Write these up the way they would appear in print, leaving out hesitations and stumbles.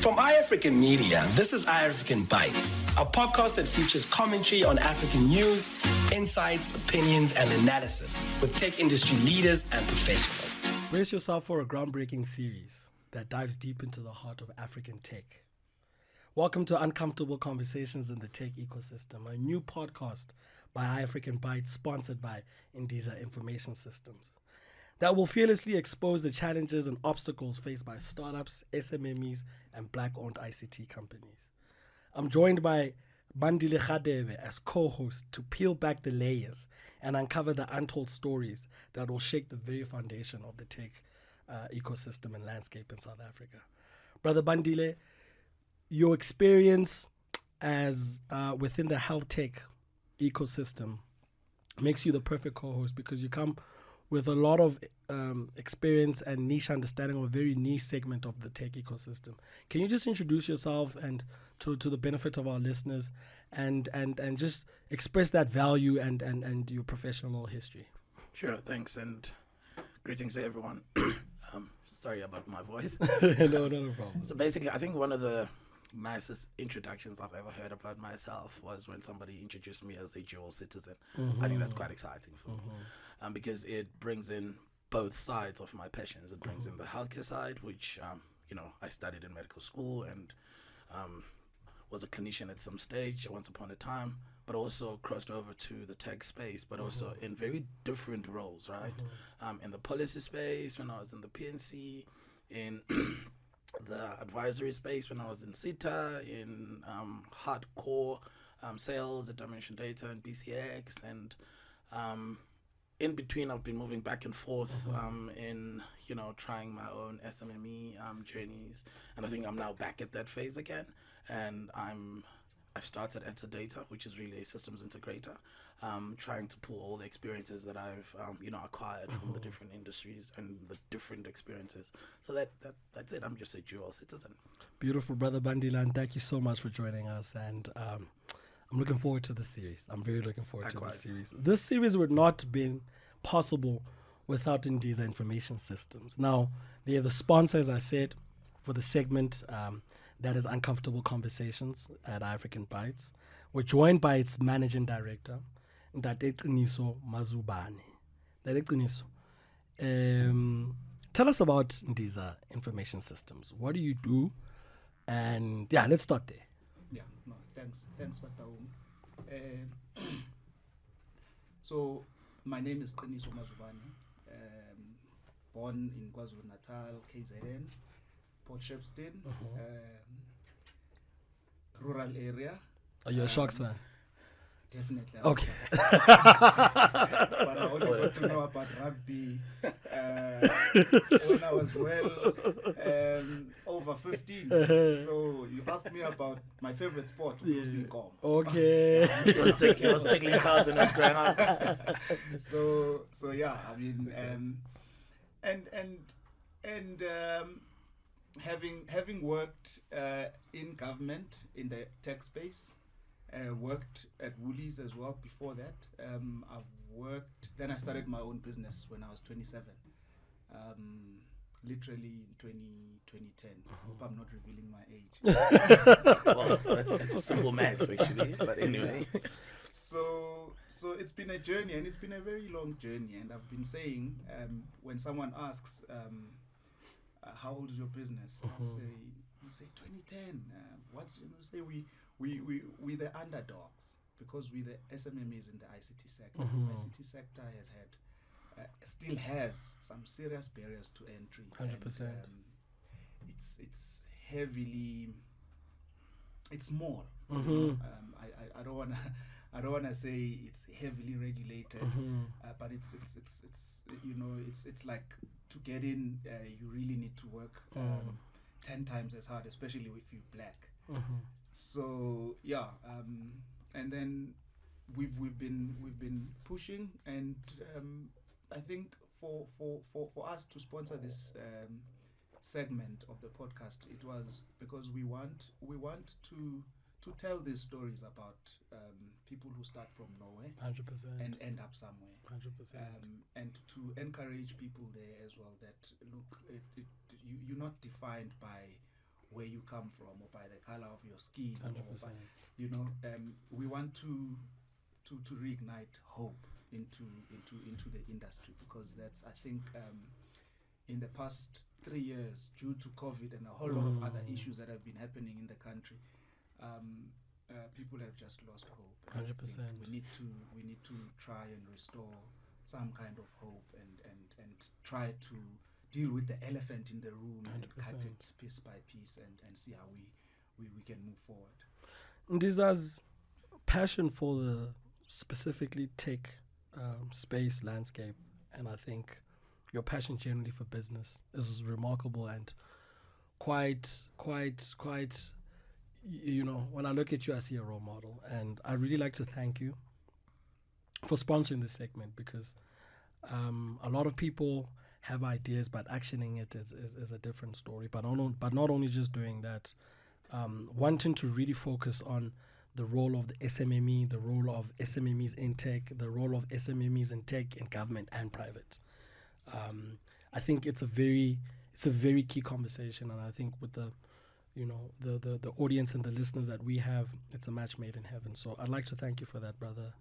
From iAfrikan Media, this is iAfrikan BYTES, a podcast that features commentary on African news, insights, opinions, and analysis with tech industry leaders and professionals. Brace yourself for a groundbreaking series that dives deep into the heart of African tech. Welcome to Uncomfortable Conversations in the Tech Ecosystem, a new podcast by iAfrikan BYTES sponsored by Indiza Information Systems that will fearlessly expose the challenges and obstacles faced by startups, SMMEs, and Black-owned ICT companies. I'm joined by Bandile Khadebe as co-host to peel back the layers and uncover the untold stories that will shake the very foundation of the tech ecosystem and landscape in South Africa. Brother Bandile, your experience as within the health tech ecosystem makes you the perfect co-host because you come with a lot of experience and niche understanding of a very niche segment of the tech ecosystem. Can you just introduce yourself and to the benefit of our listeners and just express that value and your professional history? Sure, thanks, and greetings to everyone. Sorry about my voice. No, not a problem. So basically, I think one of the nicest introductions I've ever heard about myself was when somebody introduced me as a dual citizen. I think that's quite exciting for me. Because it brings in both sides of my passions. It brings in the healthcare side, which, I studied in medical school and was a clinician at some stage once upon a time, but also crossed over to the tech space, but also in very different roles, right? In the policy space, when I was in the PNC, in the advisory space, when I was in CETA, in hardcore sales at Dimension Data and BCX, and in between, I've been moving back and forth in, trying my own SMME journeys. And I think I'm now back at that phase again. And I've started at Data, which is really a systems integrator, trying to pull all the experiences that I've, acquired from the different industries and the different experiences. So that's it. I'm just a dual citizen. Beautiful, Brother Bandile. Thank you so much for joining us. And I'm looking forward to this series. I'm very looking forward to this series. This series would not have been possible without Indiza Information Systems. Now, they are the sponsor, as I said, for the segment that is Uncomfortable Conversations at iAfrikan BYTES. We're joined by its managing director, Ntate Qiniso Mazubane. Ntate Qiniso, tell us about Indiza Information Systems. What do you do? And let's start there. Yeah, no, thanks, Bataum. So, my name is Qiniso Mazubane, born in KwaZulu-Natal, KZN, Port Shepstone, rural area. Are you a Sharks fan? Definitely. Okay. But I only got to know about rugby when I was over 15. So you asked me about my favorite sport, Usinkom. Okay. He was tickling cars when I was growing up. So yeah, I mean, and having worked in government in the tech space. Worked at Woolies as well before that. Then I started my own business when I was 27. Literally in 2010. Hope I'm not revealing my age. Well, that's a simple math actually, but anyway. So it's been a journey, and it's been a very long journey. And I've been saying, when someone asks, how old is your business? You say 2010. Say we the underdogs because we the SMMEs in the ICT sector. ICT sector still has some serious barriers to entry. 100%. It's heavily, it's small. I don't wanna say it's heavily regulated, but it's like to get in, you really need to work 10 times as hard, especially if you're black. So yeah, and then we've been pushing, and I think for us to sponsor this segment of the podcast, it was because we want to tell these stories about people who start from nowhere 100% and end up somewhere 100%, and to encourage people there as well that look, you're not defined by where you come from or by the color of your skin. 100%. Or by, you know, we want to reignite hope into the industry, because that's, I think, in the past 3 years, due to COVID and a whole lot of other issues that have been happening in the country, people have just lost hope. And 100%. I think we need to try and restore some kind of hope and try to deal with the elephant in the room 100%. and cut it piece by piece and see how we can move forward. Ndiza's passion for the specifically tech space landscape, and I think your passion generally for business is remarkable and quite, you know, when I look at you, I see a role model. And I really like to thank you for sponsoring this segment, because a lot of people have ideas, but actioning it is a different story. But not only just doing that, wanting to really focus on the role of the SMME, the role of SMMEs in tech, the role of SMMEs in tech in government and private. I think it's a very key conversation, and I think with the, you know, the audience and the listeners that we have, it's a match made in heaven. So I'd like to thank you for that, brother,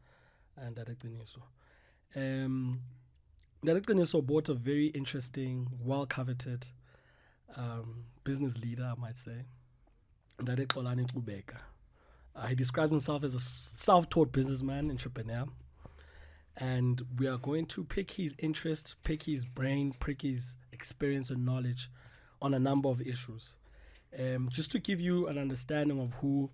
and Director Niso. Director Niso bought a very interesting, well-coveted business leader, I might say, Bra Xolani Qubeka. He describes himself as a self-taught businessman, entrepreneur, and we are going to pick his interest, pick his brain, pick his experience and knowledge on a number of issues. Just to give you an understanding of who,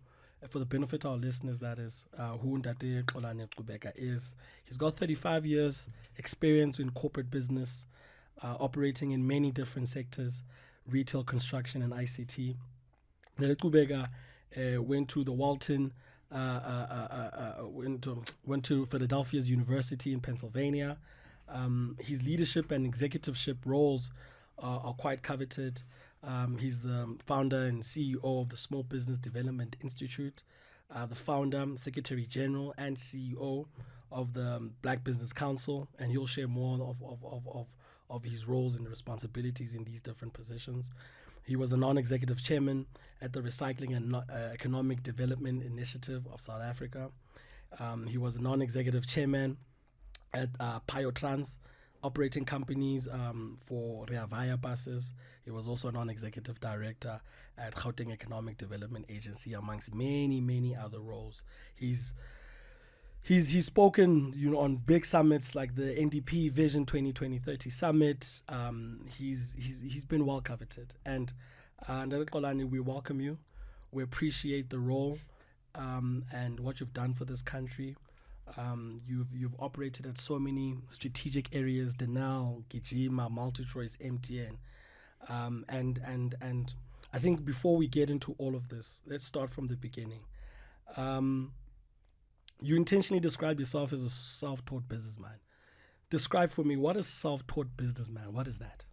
for the benefit of our listeners, that is, who Bra Xolani Qubeka is. He's got 35 years experience in corporate business, operating in many different sectors, retail, construction, and ICT. Bra Qubeka went to the Walton, went to Philadelphia's University in Pennsylvania. His leadership and executiveship roles are quite coveted. He's the founder and CEO of the Small Business Development Institute, the founder, Secretary General, and CEO of the Black Business Council, and he'll share more of his roles and responsibilities in these different positions. He was a non-executive chairman at the Recycling and Economic Development Initiative of South Africa. He was a non-executive chairman at Piotrans, operating companies for Rea Vaya buses. He was also a non-executive director at Gauteng Economic Development Agency, amongst many other roles. He's spoken, you know, on big summits like the NDP Vision 2020-30 Summit. He's been well coveted. And Bra Xolani, we welcome you. We appreciate the role and what you've done for this country. You've operated at so many strategic areas: Denel, Gijima, MultiChoice, MTN, and I think before we get into all of this, let's start from the beginning. You intentionally describe yourself as a self-taught businessman. Describe for me, what is self-taught businessman? What is that?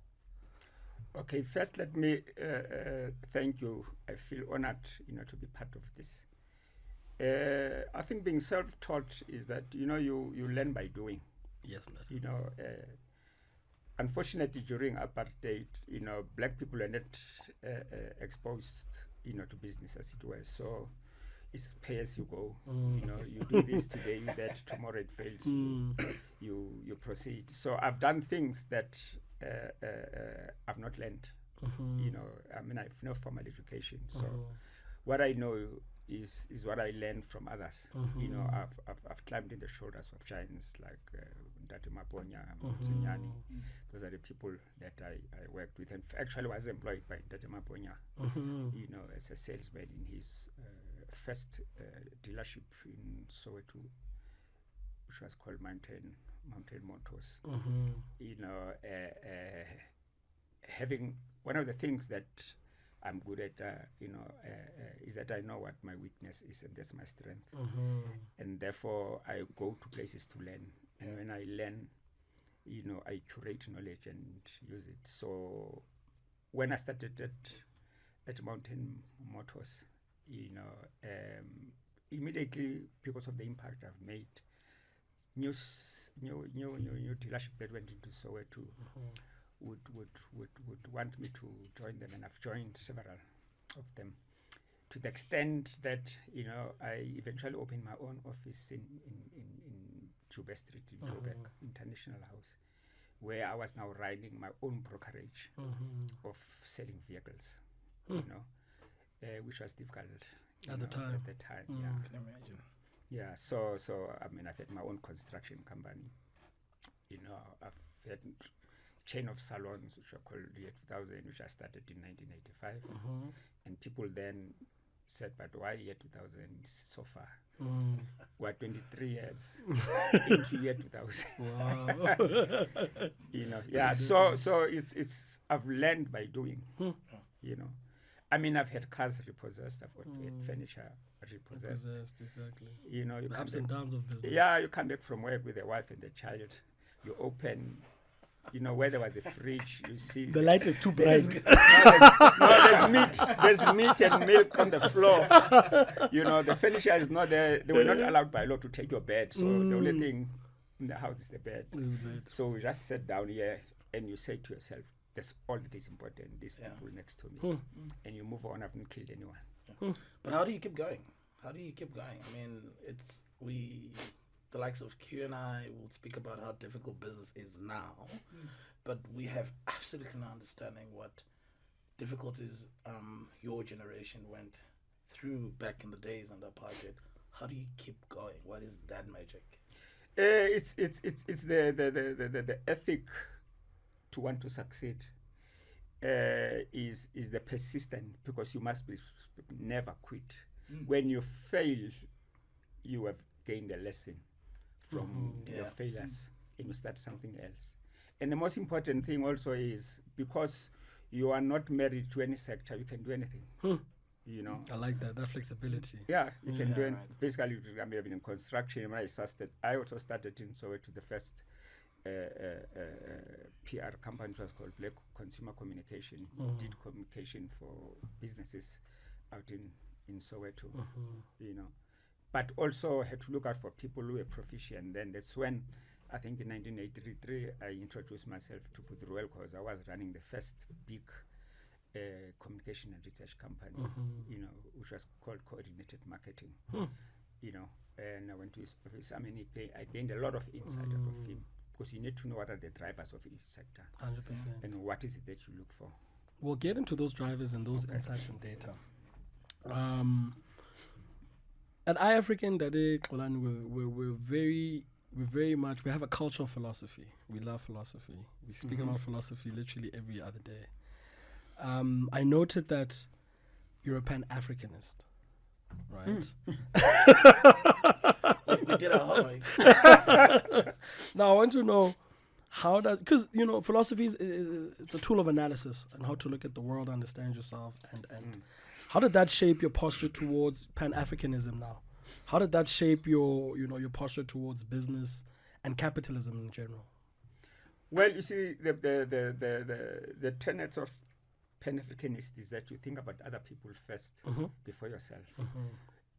Okay, first let me thank you. I feel honored, you know, to be part of this. I think being self-taught is that, you know, you learn by doing. Yes, Lord. You know, unfortunately during apartheid, you know, black people are not exposed, you know, to business as it were. So it's pay as you go. You know, you do this today, that tomorrow it fails. You proceed. So I've done things that I've not learned. You know, I mean, I have no formal education. So what I know is what I learned from others. You know, I've climbed in the shoulders of giants like Ndati Maponya, Mtsinyani. Those are the people that I worked with, and actually was employed by Ndati Maponya, you know, as a salesman in his first dealership in Soweto, which was called Mountain Motors. You know, having one of the things that I'm good at, you know, is that I know what my weakness is, and that's my strength. And therefore, I go to places to learn. And when I learn, you know, I curate knowledge and use it. So when I started at Mountain Motors, you know, immediately, because of the impact I've made, new dealership that went into Soweto would want me to join them, and I've joined several of them, to the extent that I eventually opened my own office in Qubeka Street in Qubeka International House, where I was now running my own brokerage of selling vehicles, which was difficult at the time. Yeah, I can imagine. Yeah. So I mean, I've had my own construction company. I've had chain of salons which were called Year 2000, which I started in 1985, and people then said, "But why Year 2000 so far?" We're 23 years into Year 2000. Wow. Yeah. So it's I've learned by doing. I mean, I've had cars repossessed. I've got furniture repossessed. Exactly. You the come ups and downs of business. Yeah, you come back from work with a wife and a child. You open, where there was a fridge, you see the light is too bright. There's meat. There's meat and milk on the floor. The furniture is not there. They were not allowed by law to take your bed. So the only thing in the house is the bed. So we just sat down here and you say to yourself, that's all that is important, these people next to me. And you move on. I haven't killed anyone. But how do you keep going? I mean, the likes of Q and I will speak about how difficult business is now, but we have absolutely no understanding what difficulties your generation went through back in the days under apartheid. How do you keep going? What is that magic? It's the ethic to want to succeed. Is the persistent, because you must never quit. When you fail, you have gained a lesson from your failures, and you start something else. And the most important thing also is, because you are not married to any sector, you can do anything. I like that flexibility. Yeah, you can do it. Basically, I mean, I've been in construction. When I also started in Soweto, the first PR company, which was called Black Consumer Communication. Did communication for businesses out in Soweto, but also had to look out for people who were proficient. Then that's when, I think in 1983, I introduced myself to Boardrooms, because I was running the first big communication and research company, which was called Coordinated Marketing, and I went to his office. I mean, I gained a lot of insight out of him, because you need to know what are the drivers of each sector. 100%. And what is it that you look for. We'll get into those drivers and those insights and data. At iAfrikan, Bra Xolani, we're very much, we have a culture of philosophy. We love philosophy. We speak about philosophy literally every other day. I noted that you're a Pan-Africanist, right? We did our homework. Now, I want to know, because, philosophy it's a tool of analysis and how to look at the world, understand yourself, and how did that shape your posture towards Pan-Africanism now? How did that shape your posture towards business and capitalism in general? Well, you see, the tenets of Pan-Africanist is that you think about other people first before yourself.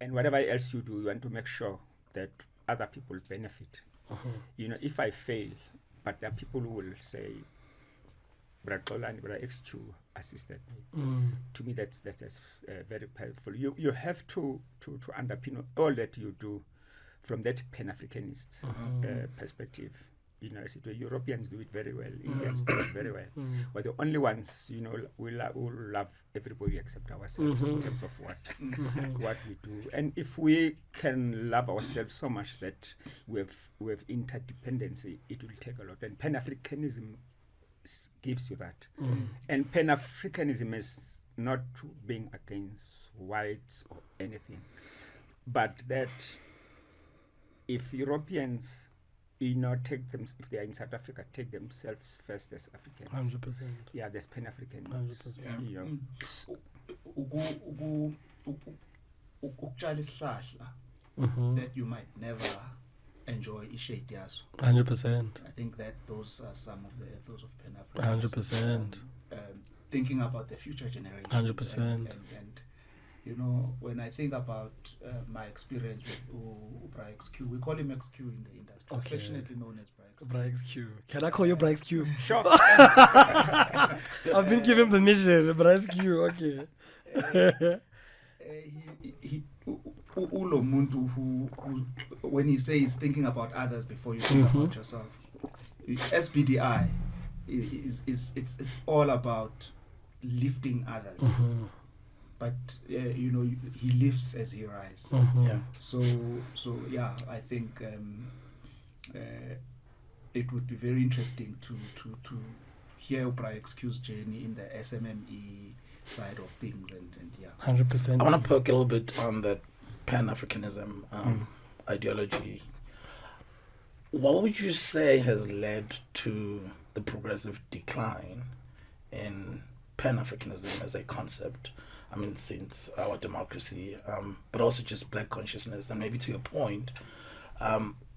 And whatever else you do, you want to make sure that other people benefit. If I fail, but there are people who will say, Bra Xolani, Bra XQ assisted me. To me, that's very powerful. You have to underpin all that you do from that Pan-Africanist perspective. The Europeans do it very well. Indians do it very well. We're the only ones, who love everybody except ourselves in terms of what we do. And if we can love ourselves so much that we have interdependency, it will take a lot. And Pan-Africanism gives you that. And Pan-Africanism is not being against whites or anything, but that if Europeans take them, if they are in South Africa, take themselves first as Africans. 100%. Yeah, there's Pan-African. 100%. Ukutshala isihlahla that you might never enjoy ishade yaso. 100%. I think that those are some of the ethos of Pan-Africanism. 100%. Thinking about the future generations. 100%. And you know, when I think about my experience with Bra XQ, we call him XQ in the industry, Okay. affectionately known as Bra XQ. Bra XQ. Can I call you Bra XQ? Sure. I've been given permission. Bra XQ. Okay. He ulo muntu who when he says thinking about others before you think about yourself. SBDI it's all about lifting others, but you know, he lifts as he rises. Yeah. So yeah, I think it would be very interesting to hear Bra XQ's journey in the SMME side of things, and yeah. 100%. I want to poke a little bit on that Pan-Africanism ideology. What would you say has led to the progressive decline in Pan-Africanism as a concept? I mean, since our democracy, but also just black consciousness, and maybe to your point,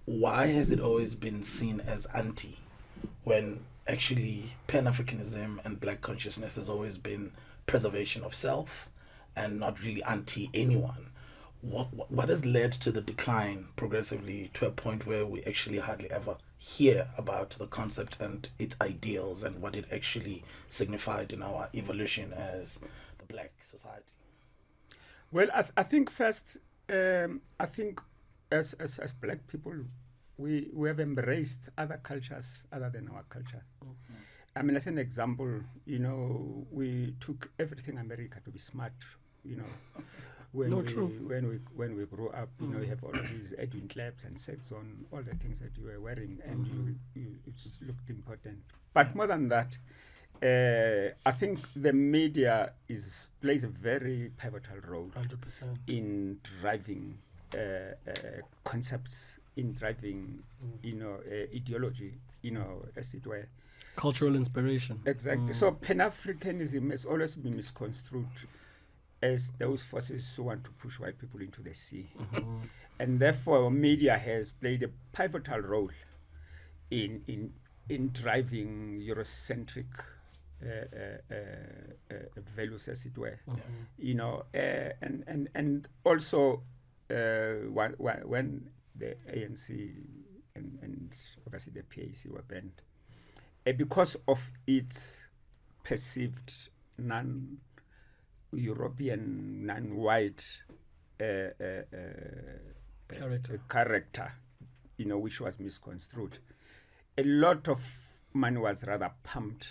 why has it always been seen as anti, when actually Pan-Africanism and black consciousness has always been preservation of self and not really anti anyone? What has led to the decline progressively to a point where we actually hardly ever hear about the concept and its ideals and what it actually signified in our evolution as the black society? Well, I think first, I think as black people, we have embraced other cultures other than our culture. I mean, as an example, you know, we took everything America to be smart, you know. When we grew up, you know, you have all of these Edwin Claps and sets on all the things that you were wearing, and it just looked important. But more than that, I think the media plays a very pivotal role 100%. in driving concepts, in driving, you know, ideology, you know, as it were. Cultural inspiration. Exactly. So Pan-Africanism has always been misconstrued as those forces who want to push white people into the sea. And therefore, media has played a pivotal role in driving Eurocentric values, as it were. You know, and also when the ANC and obviously the PAC were banned, because of its perceived non-European, non-white character, you know, which was misconstrued. A lot of money was rather pumped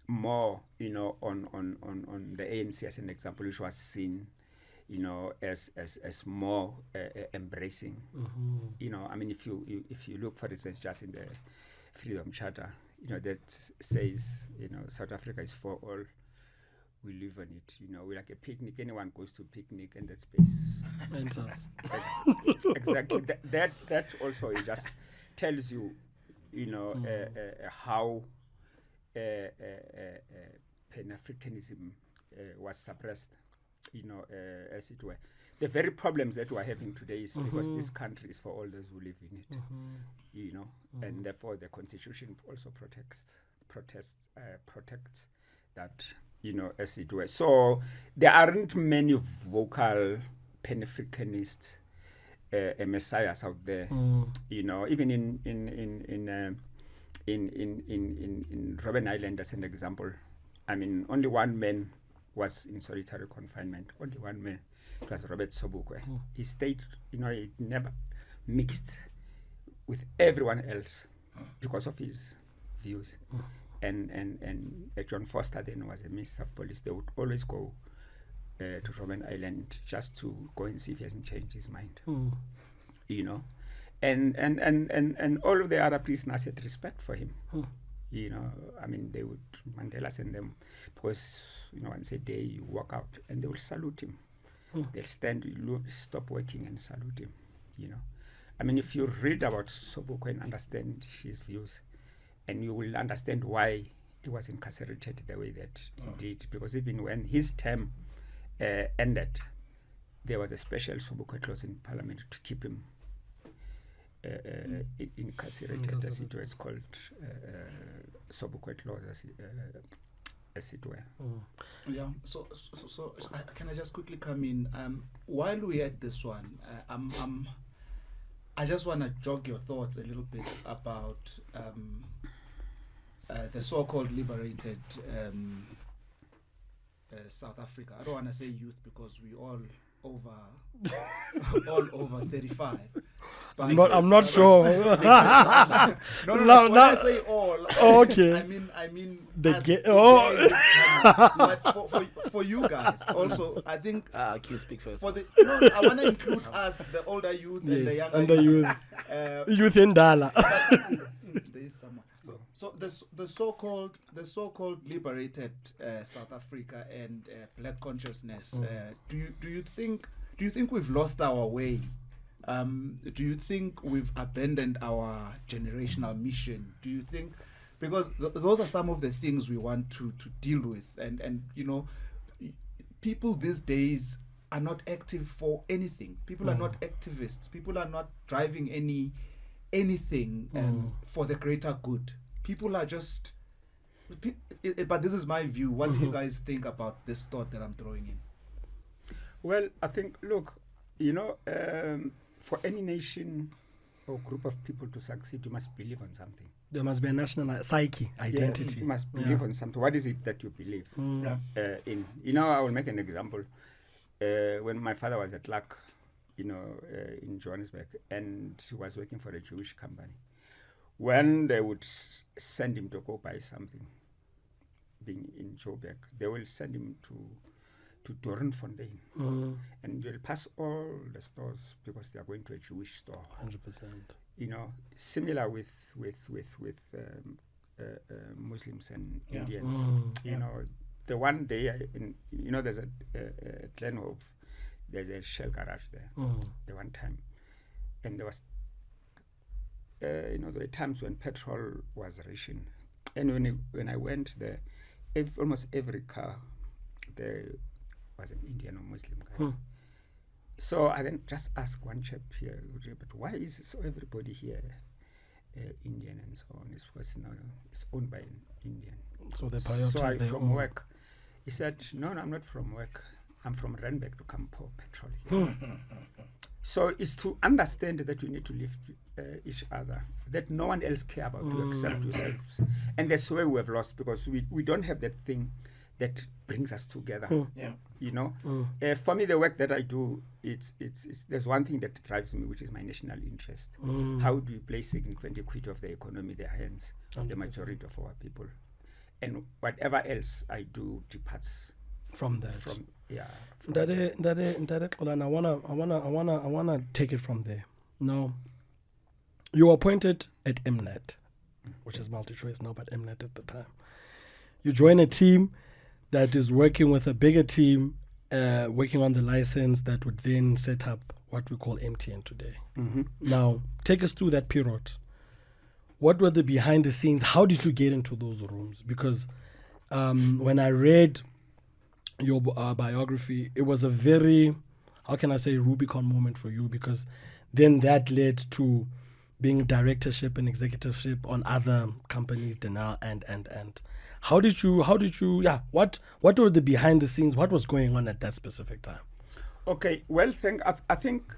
more, you know, on the ANC as an example, which was seen, you know, as more embracing. You know, I mean, if you look, for instance, just in the Freedom Charter, you know, that says, you know, South Africa is for all. We live on it, you know. We're like a picnic. Anyone goes to picnic, and that space enters. Exactly. That also it just tells you, you know, how Pan-Africanism was suppressed, you know, as it were. The very problems that we're having today is because this country is for all those who live in it, you know, and therefore the Constitution also protects that, you know, as it were. So there aren't many vocal Pan-Africanist messiahs out there, you know. Even in Robben Island, as an example, I mean, only one man was in solitary confinement. Only one man. It was Robert Sobukwe. He stayed, you know, he never mixed with everyone else because of his views. And John Foster then was a minister of police. They would always go to Robben Island just to go and see if he hasn't changed his mind. You know, and all of the other prisoners had respect for him. You know, I mean, they would Mandela send them because, you know, once a day you walk out and they will salute him. They'll stand, stop working and salute him. You know, I mean, if you read about Sobukwe and understand his views, and you will understand why he was incarcerated the way that he did. Because even when his term ended, there was a special Sobukwe clause in Parliament to keep him incarcerated, as it was called, Sobukwe clause, as it were. Yeah. So, can I just quickly come in? While we're at this one, I just want to jog your thoughts a little bit about the so-called liberated South Africa. I don't want to say youth because we all over 35. I'm not sure. No. When I say all, okay. I mean the but for you guys also, I think I can speak first. I want to include us, the older youth and the younger and the youth. Youth in Dala. There is someone. So the so-called liberated South Africa and black consciousness. Do you think we've lost our way? Do you think we've abandoned our generational mission? Do you think, because those are some of the things we want to deal with, and people these days are not active for anything. People are not activists. People are not driving anything for the greater good. People are just. But this is my view. What do you guys think about this thought that I'm throwing in? Well, I think, look, for any nation or group of people to succeed, you must believe on something. There must be a national psyche, identity. Yeah, you must believe on something. What is it that you believe in? I will make an example. When my father was a clerk, in Johannesburg, and he was working for a Jewish company, when they would send him to go buy something, being in Joburg, they will send him to Doornfontein, and they'll pass all the stores because they are going to a Jewish store. 100%. Similar with Muslims and Indians. The one day, there's a Glenhope, there's a Shell garage there. The one time, and there was, there were times when petrol was ration, and when I went there, almost every car there was an Indian or Muslim guy. So I then just asked one chap here, but why is so everybody here Indian and so on? It's because it's owned by an Indian. So they prioritize their from own work. He said, no, I'm not from work. I'm from Randburg to come pour petrol here. So it's to understand that you need to lift each other, that no one else care about you except yourselves. And that's where we have lost, because we don't have that thing that brings us together. For me, the work that I do, it's there's one thing that drives me, which is my national interest. How do we place significant equity of the economy in their hands, the majority of our people, and whatever else I do departs from that. From I wanna take it from there. Now, you were appointed at MNET, which is MultiChoice now, but MNET at the time. You join a team that is working with a bigger team, working on the license that would then set up what we call MTN today. Now, take us through that period. What were the behind the scenes? How did you get into those rooms? Because when I read your biography, it was a very, how can I say, Rubicon moment for you, because then that led to being directorship and executiveship on other companies, Denal and. How did you, what were the behind the scenes? What was going on at that specific time? Okay, well, I think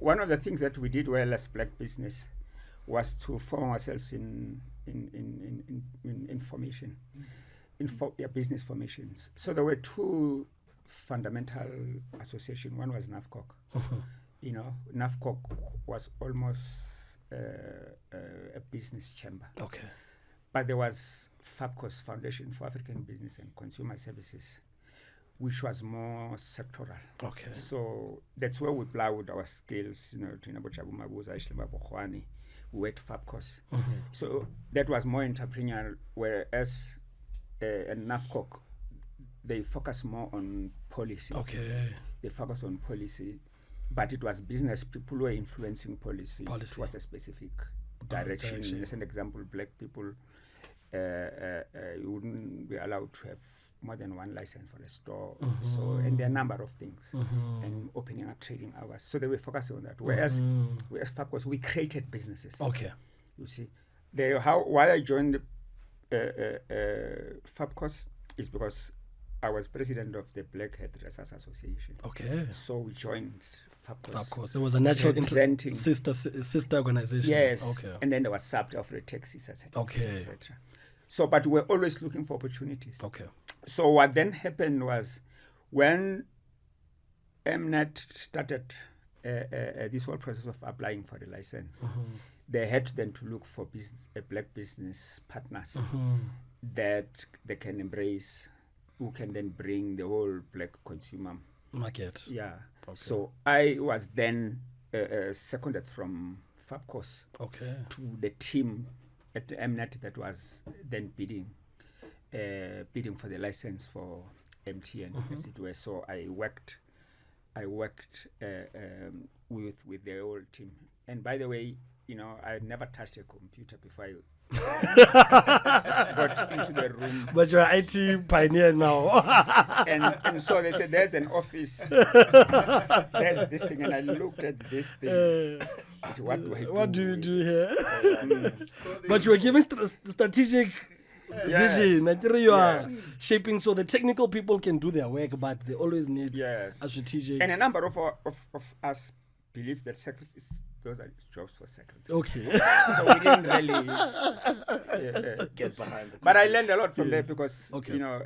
one of the things that we did well as black business was to form ourselves in formation, business formations. So there were two fundamental associations. One was NAFCOC. NAFCOC was almost a business chamber. Okay. But there was FABCOS, Foundation for African Business and Consumer Services, which was more sectoral. Okay. So that's where we plowed our skills, we were at FABCOS. So that was more entrepreneurial, whereas in NAFCOC, they focus more on policy. Okay. They focus on policy, but it was business people who were influencing policy towards a specific direction. As an example, black people, you wouldn't be allowed to have more than one license for a store. So, and there are a number of things, and opening up trading hours. So they were focusing on that. Whereas FABCOS, we created businesses. Okay. You see, why I joined FABCOS is because I was president of the Black Hairdressers Association. Okay. So we joined FABCOS. Of course, it was a natural Representing- sister organization. Yes. Okay. And then there was SABDA of the taxis, etc. Okay. etc. So, but we're always looking for opportunities. Okay. So what then happened was when Mnet started this whole process of applying for the license, they had then to look for black business partners that they can embrace, who can then bring the whole black consumer market. Yeah. Okay. So I was then seconded from FABCOS Okay. to the team at Mnet that was then bidding for the license for MTN, as it were. So I worked with the whole team. And by the way, you know, I had never touched a computer before I got into the room. But you're an IT pioneer now. And so they said, there's an office. There's this thing. And I looked at this thing. What do I do? What do you do here? So they- But you were giving strategic Yes. vision. I think you are Yes. shaping so the technical people can do their work, but they always need Yes. a strategic. And a number of us believe that those are jobs for secretary. Okay. So we didn't really Get behind the But I learned a lot from there Yes. because Okay. you know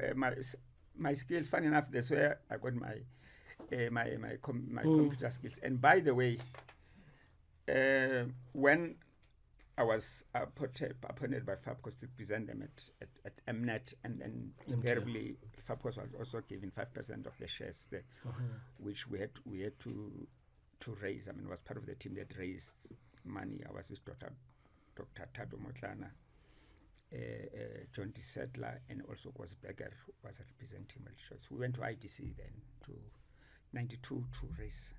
my skills. Funny enough, that's where I got my computer skills. And by the way, when I was appointed by FABCOS to present them at Mnet, and then invariably FABCOS was also given 5% of the shares there, which we had to raise. I mean, it was part of the team that raised money. I was with Dr. Tado Motlana, John D. Settler, and also Qubeka who was representing Mauritius. We went to IDC then to 92 to raise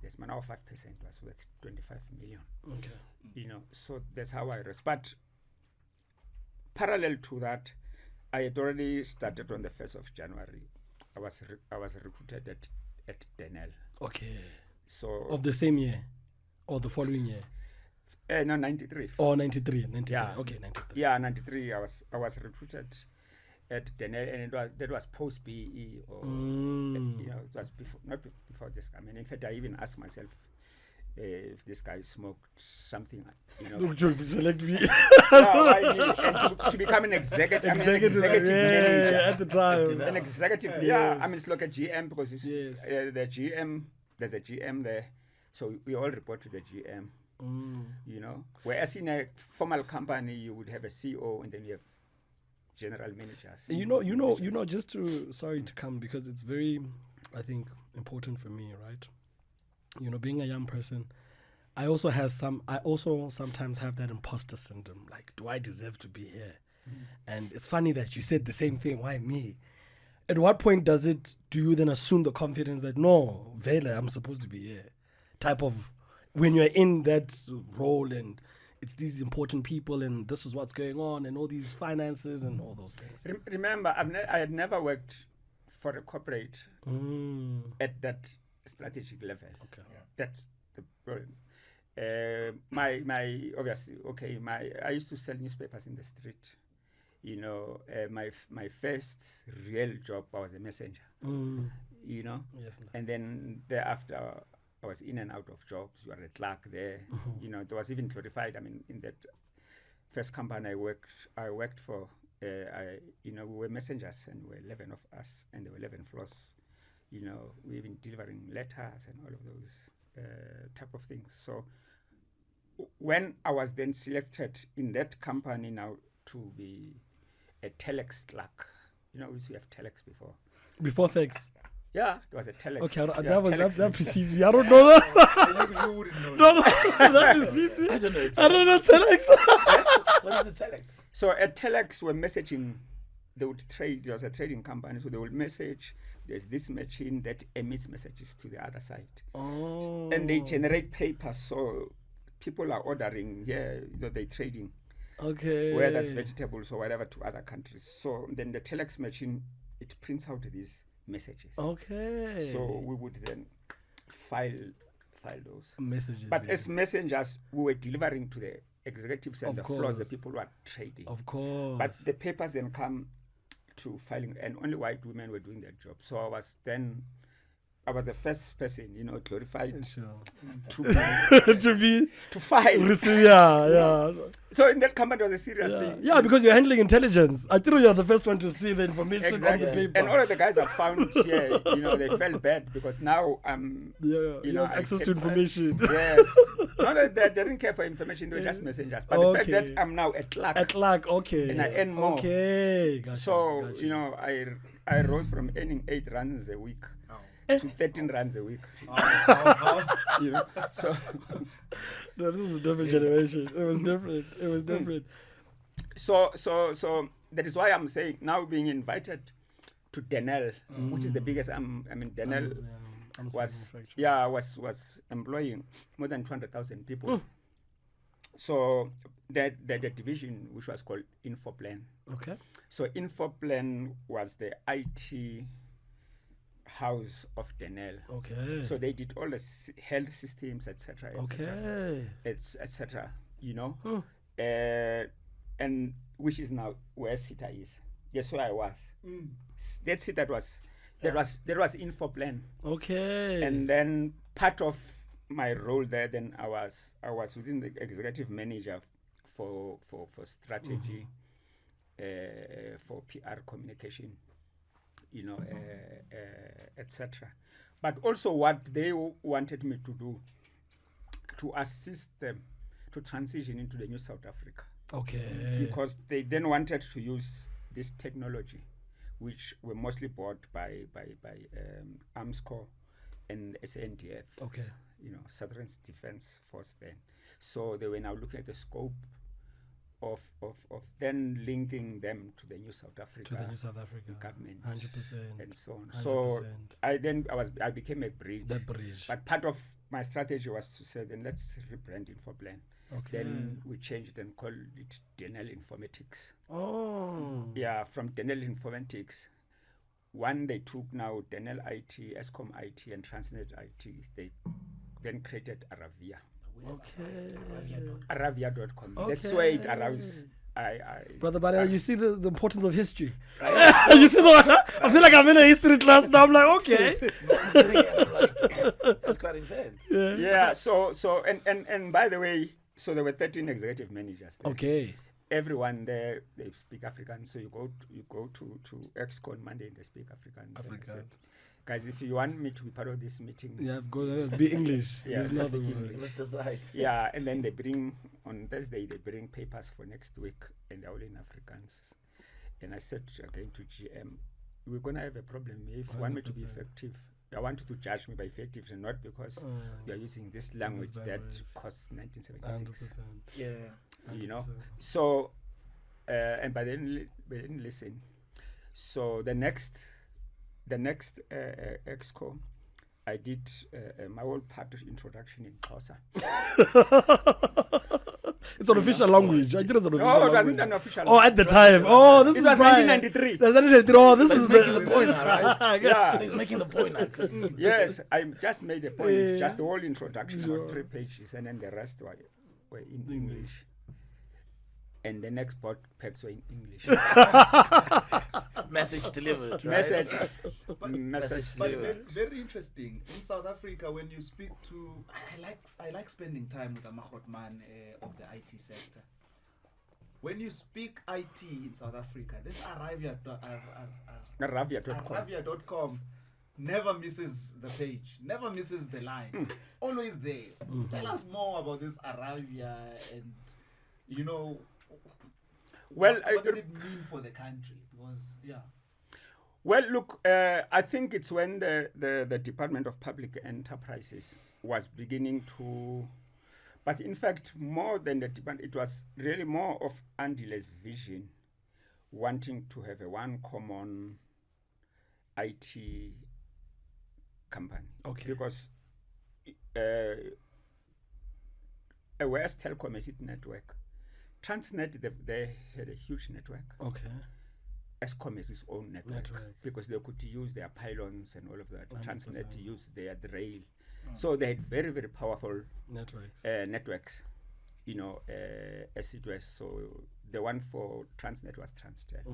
this. Man, our 5% was worth 25 million. Okay. You know, so that's how I raised. But parallel to that, I had already started on the 1st of January. I was recruited at Denel. Okay. So Of the same year or the following year? no, 93. Or 93. 93. Yeah. Okay, 93. Yeah, 93. I was recruited at Denel, and that was post BE, or you know, it was not before this. I mean, in fact, I even asked myself if this guy smoked something, you know. Select me. And to become an executive, Executive manager. at the time. An executive, I mean, it's like a GM because it's, Yes. the GM, there's a GM there, so we all report to the GM. You know, whereas in a formal company, you would have a CEO and then you have general managers. You know, just to, sorry to come, because it's very, I think, important for me, right? You know, being a young person, I also sometimes have that imposter syndrome. Like, do I deserve to be here? And it's funny that you said the same thing. Why me? At what point do you then assume the confidence that, no, Vele, I'm supposed to be here? Type of, when you're in that role and it's these important people and this is what's going on and all these finances and all those things. Remember, I had never worked for a corporate at that strategic level. Okay. That's the problem. I used to sell newspapers in the street. You know, my first real job, I was a messenger. You know, Yes. and then thereafter I was in and out of jobs. You are a clerk there. You know, there was even clarified. I mean, in that first company I worked for, we were messengers, and there were 11 of us, and there were 11 floors. You know, we even delivering letters and all of those type of things. So when I was then selected in that company now to be a telex clerk, you know, we used to have telex before. Before fax. Yeah, there was a telex. Okay, telex. that precedes me. I don't know that. You wouldn't know. No, that precedes me. I don't know. I don't know telex. What is the telex? So at telex, were messaging. They would trade. There was a trading company, so they would message. There's this machine that emits messages to the other side, and they generate papers. So people are ordering here. You know, they're trading. Okay. Whether that's vegetables or whatever to other countries. So then the telex machine, it prints out these messages. Okay. So we would then file those messages. But as messengers, we were delivering to the executives and Of the floors, the course. people who are trading. Of course. But the papers then come to filing, and only white women were doing their job. So I was the first person, glorified Sure. to file. Yeah. So in that company, it was a serious Yeah. thing. Yeah, because you're handling intelligence. I think you're the first one to see the information Exactly. on the paper. And all of the guys I found here, they felt bad because now you have I access to can- information. Yes. Not that they didn't care for information, they were just messengers. But the fact Okay. that I'm now a clerk, At luck, okay. and I earn more. Okay. Gotcha, So, gotcha. I rose from earning 8 rands a week to 13 rands a week. So No, this is a different generation. It was different. It was different. so that is why I'm saying now being invited to Denel, which is the biggest. Denel was employing more than 200,000 people. So the division which was called Infoplan. Okay. So Infoplan was the IT house of Denel. Okay. So they did all the health systems, etc., Okay. etc. And which is now where SITA is. Yes, where I was. That's it. That was Infoplan. Okay. And then part of my role there, then I was within the executive manager for strategy, for PR communication, etc. But also what they wanted me to do, to assist them to transition into the new South Africa. Okay. Because they then wanted to use this technology, which were mostly bought by AMSCO and SNDF. Okay. Southern Defense Force then. So they were now looking at the scope of then linking them to the new South Africa. To the new South Africa government. 100%. And so on. 100%. So I became a bridge. The bridge. But part of my strategy was to say, then let's rebrand Infoplan. Okay. Then we changed it and called it Denel Informatics. Oh. Yeah, from Denel Informatics. One, they took now Denel IT, Eskom IT, and Transnet IT. They then created Aravia. Okay. Aravia.com. Okay. That's where it arose. Brother Banana, you see the importance of history. You see the one? I feel like I'm in a history class now. I'm like, okay. I'm sitting here and I'm like, that's quite intense. Yeah. So and by the way, so there were 13 executive managers there. Okay. Everyone there, they speak Afrikaans. So you go to ExCon Monday and they speak Afrikaans. And I said, guys, if you want me to be part of this meeting, Let's be English. Yeah, There's let's nothing speak more. English. Let's decide. Yeah, and then on Thursday they bring papers for next week, and they're all in Afrikaans. And I said again to GM, we're gonna have a problem if you want me to be 100%. effective. I want you to judge me by effective and not because we are using this language that costs 1976. 100%. Yeah. 100%. So, and but they didn't listen. So the next exco, I did my whole part of introduction in Xhosa. It's an official language. I did it as an official No, it language. wasn't an official. Oh, at the time. Oh, this It is was right. 1993. That's 1993. Oh, this is Making the point now, right? I got Yeah. So he's making the point now. Yes, I just made a point. Yeah. Just the whole introduction, Sure. about 3 pages, and then the rest were in English. And the next board packs were in English. Message delivered. Right? Message Message But delivered. very interesting. In South Africa, when you speak to, I like spending time with a Mahotman of the IT sector. When you speak IT in South Africa, this Aravia.com. Aravia.com never misses the page, never misses the line. It's always there. Tell us more about this Aravia and, Well, what did it mean for the country? Well, look, I think it's when the Department of Public Enterprises was beginning to, but in fact, more than the department, it was really more of Andile's vision, wanting to have a one common IT company. Okay. Because whereas Telkom is its network, Transnet, they had a huge network. Okay. Eskom has its own network, because they could use their pylons and all of that. 100%. Transnet used the rail. So they had very, very powerful Networks. networks, as it was. So the one for Transnet was Transnet,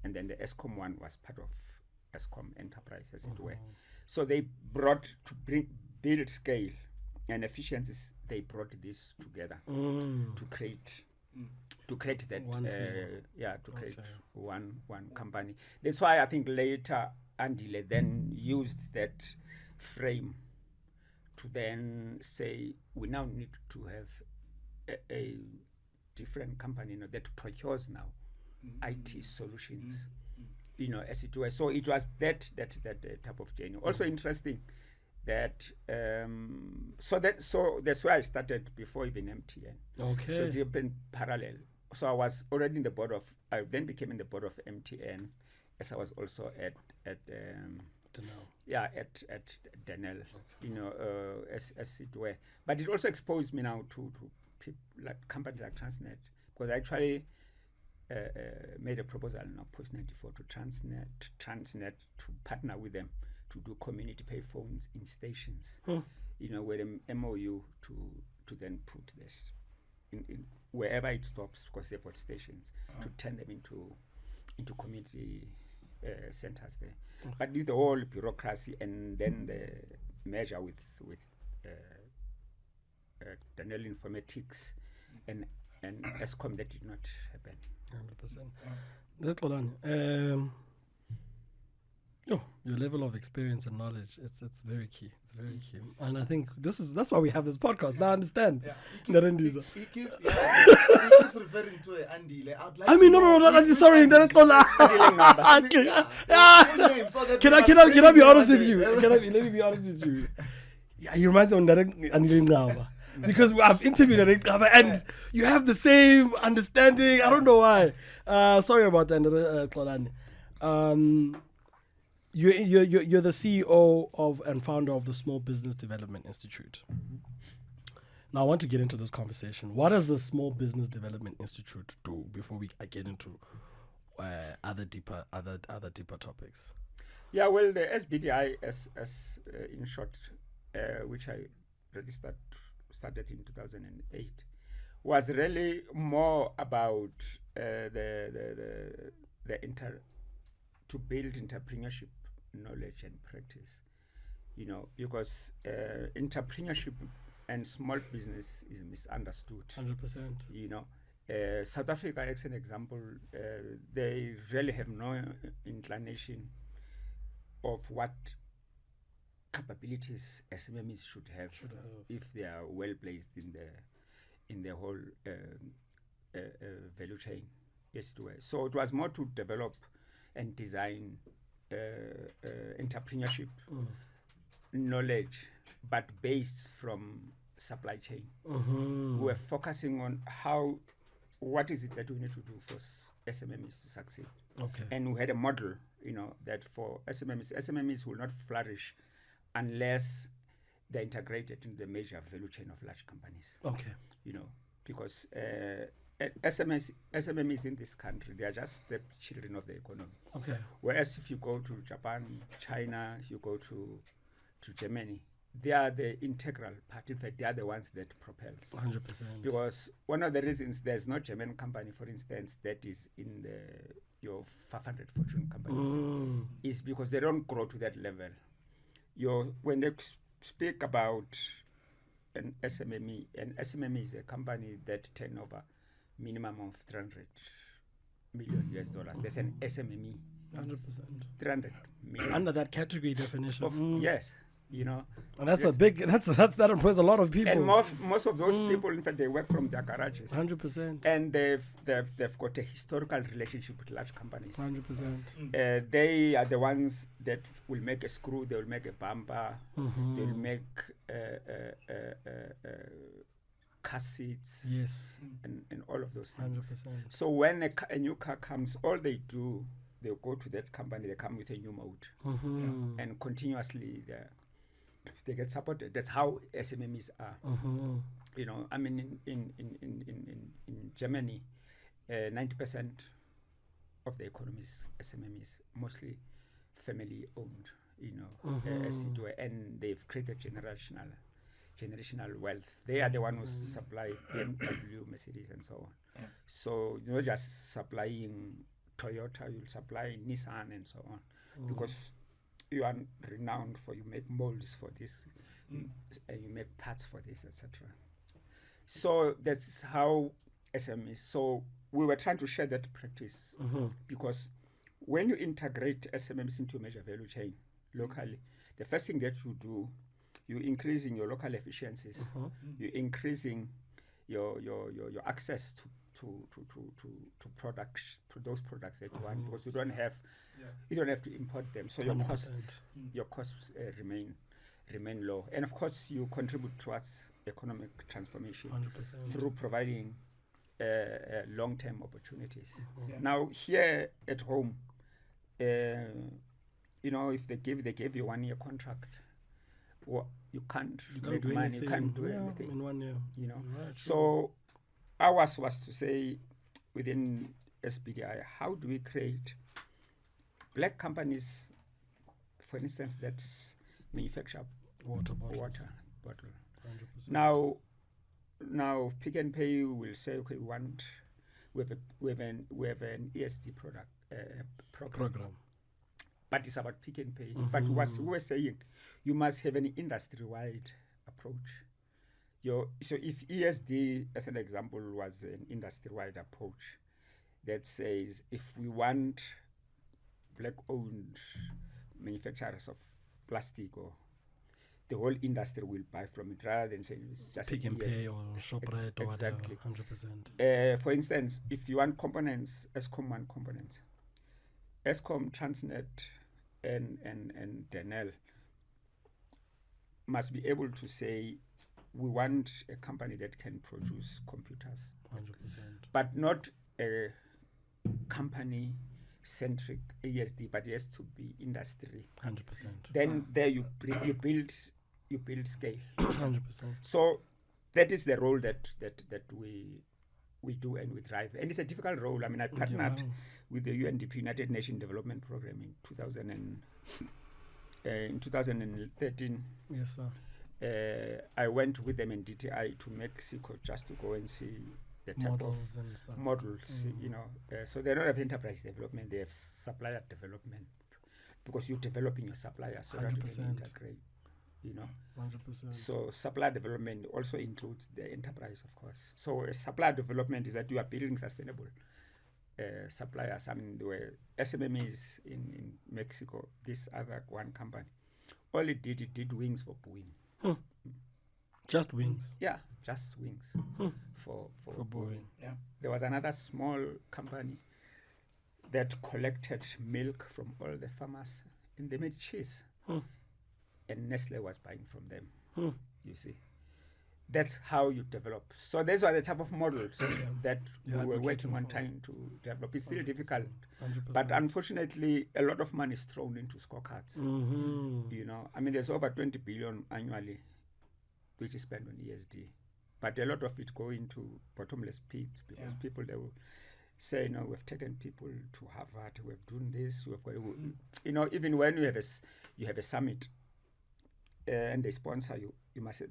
and then the Eskom one was part of Eskom Enterprise, as it were. So they brought to build scale and efficiencies. They brought this together to create that One one company. That's why I think later Andile then used that frame to then say we now need to have a different company that procures now IT solutions, as it were. So it was that type of journey. Also interesting that so that's where I started before even MTN. Okay. So it had been parallel. So I was already in the board of. I then became in the board of MTN, as I was also at Denel, as it were. But it also exposed me now to like companies like Transnet, because I actually made a proposal now post 94 to Transnet to partner with them to do community pay phones in stations. With an MOU to then put this in wherever it stops, because they've got stations, to turn them into community centers there. But with the whole bureaucracy and then the merger with Daniel Informatics and Eskom, that did not happen. 100%. Your level of experience and knowledge, it's very key. It's very key. And I think that's why we have this podcast. Now I understand. Yeah. He keeps referring to Andile. I mean, no, sorry. Can I be honest with you? Let me be honest with you. Yeah, he reminds me of Andile Ngaba. Because I've interviewed Andile Ngaba and you have the same understanding. I don't know why. Sorry about that, Xolani. You're the CEO of and founder of the Small Business Development Institute. Now I want to get into this conversation. What does the Small Business Development Institute do before I get into other deeper topics? Yeah, well, the SBDI, as in short, which I really started in 2008, was really more about to build entrepreneurship knowledge and practice, because entrepreneurship and small business is misunderstood. 100%. South Africa, as an example, they really have no inclination of what capabilities SMEs should have if they are well placed in the whole value chain. Yes, so it was more to develop and design entrepreneurship knowledge, but based from supply chain. We're focusing on what is it that we need to do for SMEs to succeed. Okay. And we had a model, that for SMEs will not flourish unless they're integrated into the major value chain of large companies. Okay. Because SMEs in this country, they are just the children of the economy. Okay. Whereas if you go to Japan, China, you go to Germany, they are the integral part. In fact, they are the ones that propels. 100%. Because one of the reasons there's no German company, for instance, that is in your 500 Fortune companies is because they don't grow to that level. When they speak about an SME is a company that turn over minimum of $300 million. That's an SME. 100%. 300 million. Under that category definition. Yes. And that's that employs a lot of people. And most of those people, in fact, they work from their garages. 100%. And they've got a historical relationship with large companies. 100%. They are the ones that will make a screw, they will make a bumper, they will make car seats, yes, and all of those things. 100%. So when a new car comes, all they do, they'll go to that company, they come with a new mode. And continuously they get supported. That's how SMEs are. I mean, in Germany, 90% of the economy is SMEs, mostly family owned, as it were, and they've created generational wealth. They are the ones who supply BMW, Mercedes, and so on. Yeah. So you're not just supplying Toyota, you'll supply Nissan and so on, because you are renowned for, you make molds for this, and you make parts for this, etc. So that's how SMEs. So we were trying to share that practice, because when you integrate SMMs into a major value chain locally, the first thing that you do, you're increasing your local efficiencies, you're increasing your access to products, to those products that you want, because you don't have to import them, so your 100%. costs remain low, and of course you contribute towards economic transformation 100%. through providing long-term opportunities. Now here at home, if they gave you 1 year contract, well, you can't make do money, anything. you can't do Yeah, anything. in 1 year. Right, So ours was to say, within SBDI, how do we create black companies, for instance, that manufacture water bottles. 100%. Now Pick and Pay will say, okay, we have an ESD product program. But it's about Pick and Pay. But what we were saying, you must have an industry-wide approach. So if ESD, as an example, was an industry-wide approach that says, if we want black-owned manufacturers of plastic, or the whole industry will buy from it, rather than saying it's just Pick and Pay or ShopRite or whatever. Exactly. 100%. For instance, if you want components, ESCOM want components. ESCOM, Transnet, and Denel must be able to say, we want a company that can produce computers, 100%. but not a company-centric ESD, but it has to be industry. 100%. Then there you build scale. 100%. So that is the role that we do and we drive, and it's a difficult role. I mean, I partnered with the UNDP, United Nations Development Program, in 2013. Yes, sir. I went with them in DTI to Mexico just to go and see the type Models of and stuff. models, so they don't have enterprise development, they have supplier development, because you're developing your suppliers so that you can 100%. integrate, 100%. So supplier development also includes the enterprise, of course. So supplier development is that you are building sustainable suppliers. I mean, there were SMMEs in Mexico, this other one company. All it did wings for Boeing. Just wings. Yeah, just wings for Boeing. Yeah. There was another small company that collected milk from all the farmers, and they made cheese. And Nestle was buying from them. You see, that's how you develop. So these are the type of models that we were working on trying to develop. It's still difficult, 100%. but unfortunately, a lot of money is thrown into scorecards. I mean, there's over 20 billion annually which is spent on ESD, but a lot of it go into bottomless pits, because people, they will say, we've taken people to Harvard, we've done this, we've got, even when you have a summit and they sponsor you,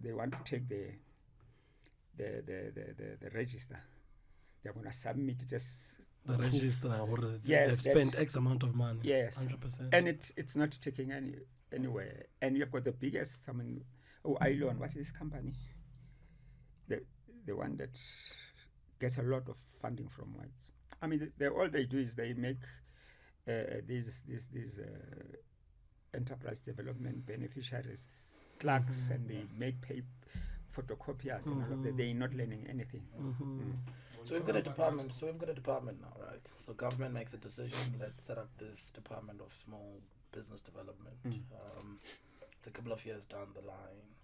they want to take the register. They're going to submit just the register, or yes, they've spent X amount of money. Yes, 100%. and it's not taking anywhere. And you've got the biggest, Ilon, what is this company? The one that gets a lot of funding from whites. I mean, all they do is they make these enterprise development beneficiaries clerks, and they make photocopiers and all of that. They're not learning anything. So we've got a department now, right? So government makes a decision. Let's set up this department of small business development. It's a couple of years down the line.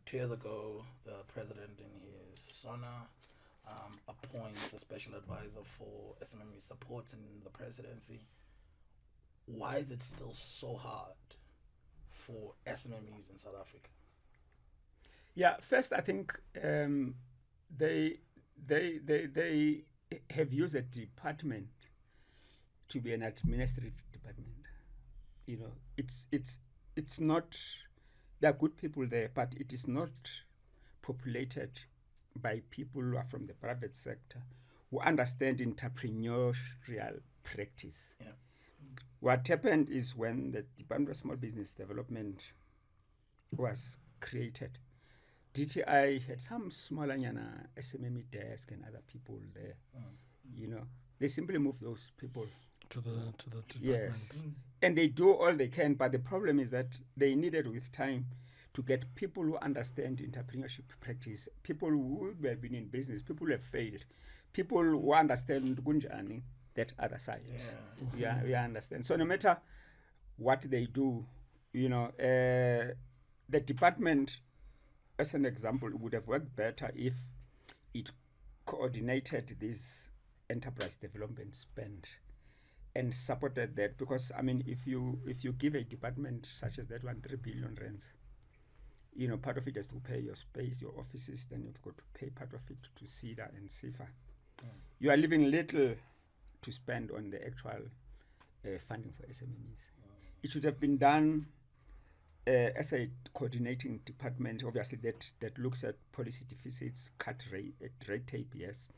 2 years ago, the president in his SONA appoints a special advisor for SMME support in the presidency. Why is it still so hard for SMMEs in South Africa? Yeah, first I think they have used a department to be an administrative department. It's not. There are good people there, but it is not populated by people who are from the private sector who understand entrepreneurial practice. Yeah. What happened is when the Department of Small Business Development was created, DTI had some smaller SMME desk and other people there. You know, they simply moved those people to the yes, and they do all they can. But the problem is that they needed with time to get people who understand entrepreneurship practice, people who have been in business, people who have failed, people who understand Gunjani, that other side. Yeah, we understand. So no matter what they do, you know, the department, as an example, would have worked better if it coordinated this enterprise development spend and supported that. Because I mean, if you give a department such as that one 3 billion rands, you know, part of it is to pay your space, your offices, then you've got to pay part of it to CEDA and CIFA. You are leaving little to spend on the actual funding for SMEs. It should have been done as a coordinating department, obviously, that looks at policy deficits, cut red tape, yes,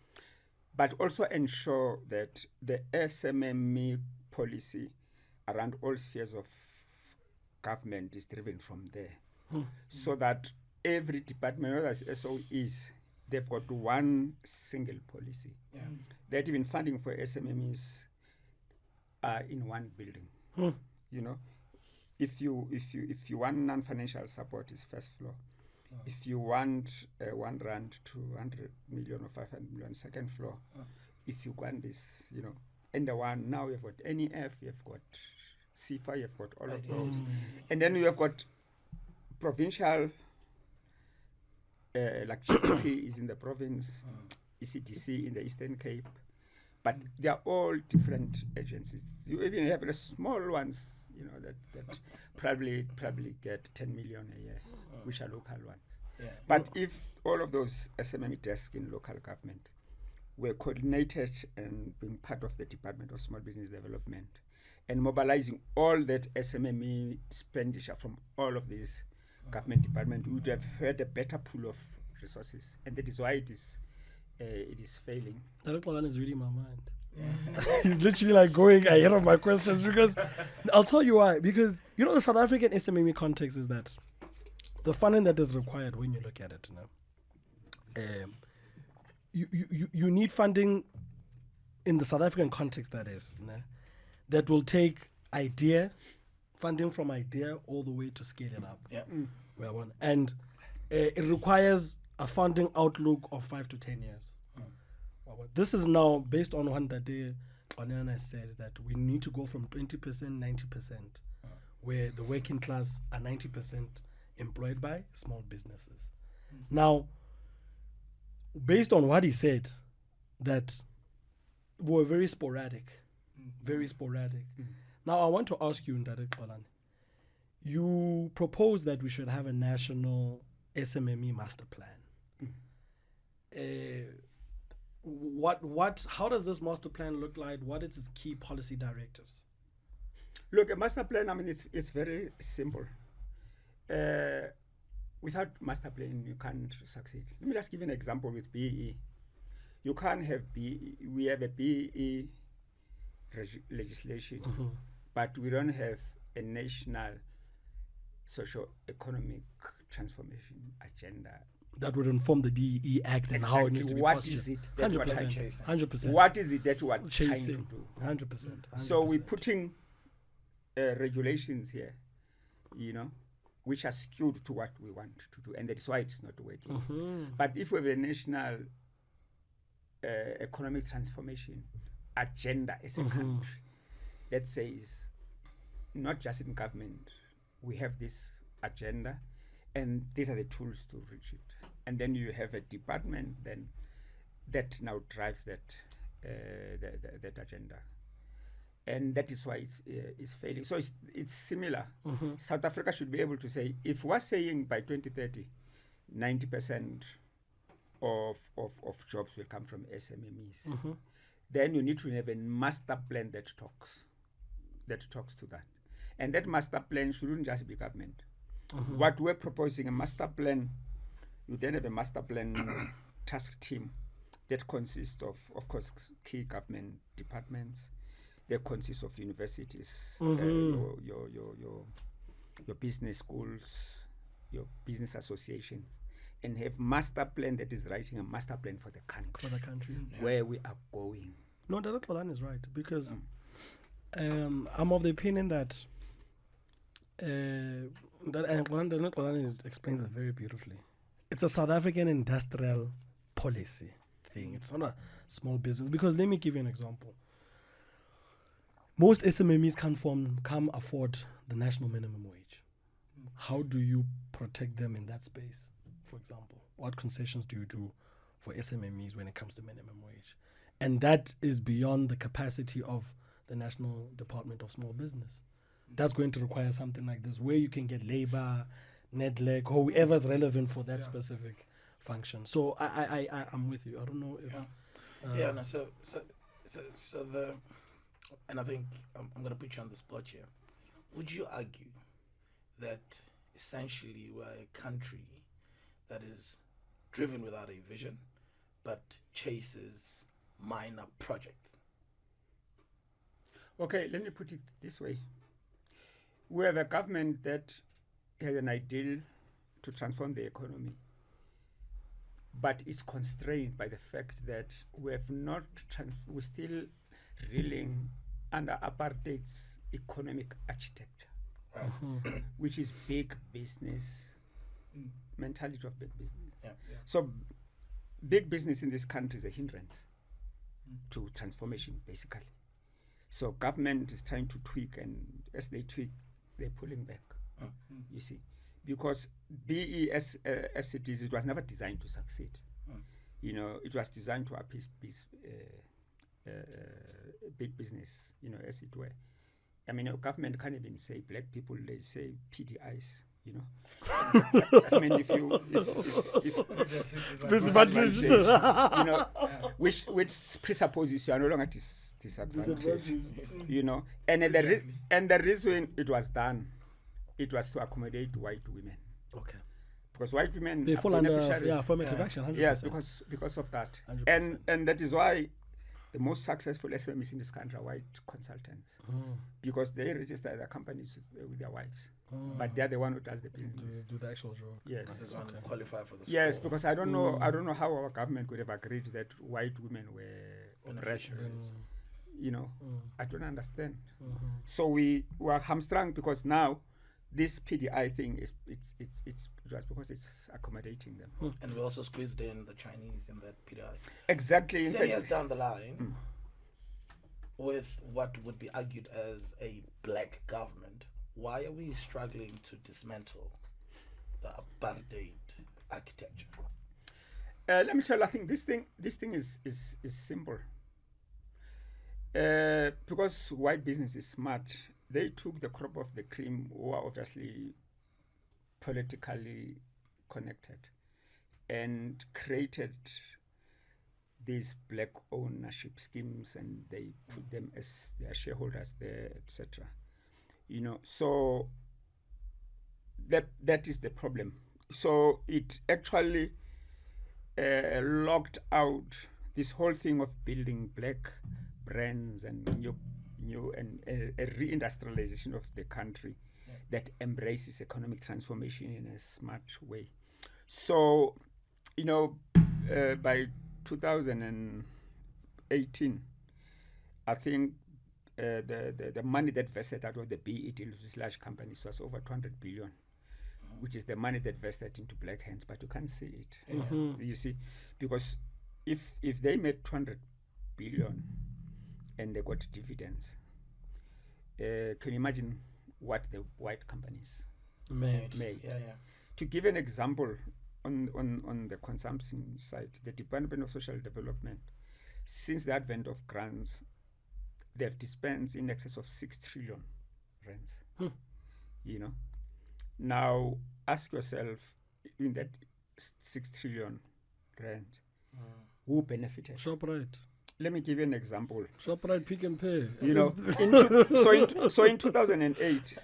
but also ensure that the SMME policy around all spheres of government is driven from there. So that every department, whether it's SOEs, they've got one single policy. That even funding for SMMEs are in one building. You know, if you want non-financial support, is first floor. If you want 1 rand to 100 million or 500 million, second floor. If you want this, you know, and the one now you've got NEF, you've got CIFA, you've got all of those, and then you have got provincial, like GDP is in the province, ECDC in the Eastern Cape, but they are all different agencies. You even have the small ones, you know, that probably get 10 million a year, which are local ones. But if all of those SMME desks in local government were coordinated and being part of the Department of Small Business Development and mobilizing all that SMME expenditure from all of these government department, we would have had a better pool of resources, and that is why it is failing. Bra Xolani is reading my mind. He's literally like going ahead of my questions, because I'll tell you why. Because you know, the South African SMME context is that the funding that is required, when you look at it, you need funding in the South African context, that is, that will take funding from idea all the way to scale it up. And it requires a funding outlook of 5 to 10 years. This is now based on what Dade Xolani said, that we need to go from 20%, 90%, where the working class are 90% employed by small businesses. Now, based on what he said, that were very sporadic. Now, I want to ask you, Dade Xolani, you propose that we should have a national SMME master plan. How does this master plan look like? What is its key policy directives? Look, a master plan, I mean, it's very simple. Without master plan, you can't succeed. Let me just give you an example with BEE. You can't have BEE. We have a BEE legislation, but we don't have a national socio-economic transformation agenda that would inform the BEE Act and how it needs to be What is it that 100%. What is it that we are chasing. trying to do? 100%. So we're putting regulations here, you know, which are skewed to what we want to do, and that's why it's not working. But if we have a national economic transformation agenda as a country that says, not just in government, we have this agenda, and these are the tools to reach it. And then you have a department then that now drives that that agenda, and that is why it's failing. So it's similar. South Africa should be able to say, if we're saying by 2030, 90% of jobs will come from SMMEs, then you need to have a master plan that talks to that. And that master plan shouldn't just be government. What we're proposing, a master plan You then have a master plan task team that consists of course, key government departments. That consists of universities, your business schools, your business associations, and have master plan that is writing a master plan for the country, where we are going. No, Dr. Xolani is right, because I'm of the opinion that and Xolani explains it very beautifully. It's a South African industrial policy thing. It's not a small business. Because let me give you an example. Most SMMEs can't afford the national minimum wage. How do you protect them in that space, for example? What concessions do you do for SMMEs when it comes to minimum wage? And that is beyond the capacity of the National Department of Small Business. That's going to require something like this, where you can get labor, Netleg, whoever's relevant for that specific function. So I'm with you. I don't know if... So the... And I think I'm going to put you on the spot here. Would you argue that essentially we're a country that is driven without a vision, but chases minor projects? Okay, let me put it this way. We have a government that has an ideal to transform the economy, but is constrained by the fact that we have not, we're still reeling under apartheid's economic architecture, which is big business, mentality of big business. So big business in this country is a hindrance to transformation, basically. So government is trying to tweak, and as they tweak, they're pulling back, you see. Because BES, as it is, it was never designed to succeed. You know, it was designed to appease big business, you know, as it were. I mean, government can't even say black people, they say PDIs, you know. I mean, if you know, which presupposes you are no longer disadvantaged, you know. And the reason it was done, it was to accommodate white women. Okay. Because white women they fall under affirmative action. 100%. Yes, because of that, 100%. and that is why the most successful SMEs in this country are white consultants, because they register their companies with their wives, but they're the one who does the business. Do the actual job. Yes, qualify for the yes, because I don't know how our government could have agreed that white women were oppressed. You know, I don't understand. So we were hamstrung because now this PDI thing is it's just because it's accommodating them. And we also squeezed in the Chinese in that PDI. Exactly. 10 years down the line, with what would be argued as a black government, why are we struggling to dismantle the apartheid architecture? Let me tell you, I think this thing is simple. Because white business is smart, they took the crop of the cream, who are obviously politically connected, and created these black ownership schemes, and they put them as their shareholders there, etc. You know, so that is the problem. So it actually locked out this whole thing of building black brands and new and a reindustrialization of the country that embraces economic transformation in a smart way. So, you know, by 2018, I think the money that vested out of the BET deals, large companies, was over 200 billion, which is the money that vested into black hands, but you can't see it. You see, because if they made 200 billion and they got dividends, can you imagine what the white companies made? To give an example, on the consumption side, the Department of Social Development, since the advent of grants, they've dispensed in excess of 6 trillion rands. You know, now ask yourself, in that 6 trillion rand, who benefited? ShopRite. Let me give you an example. ShopRite, Pick and Pay. You know, so in 2008,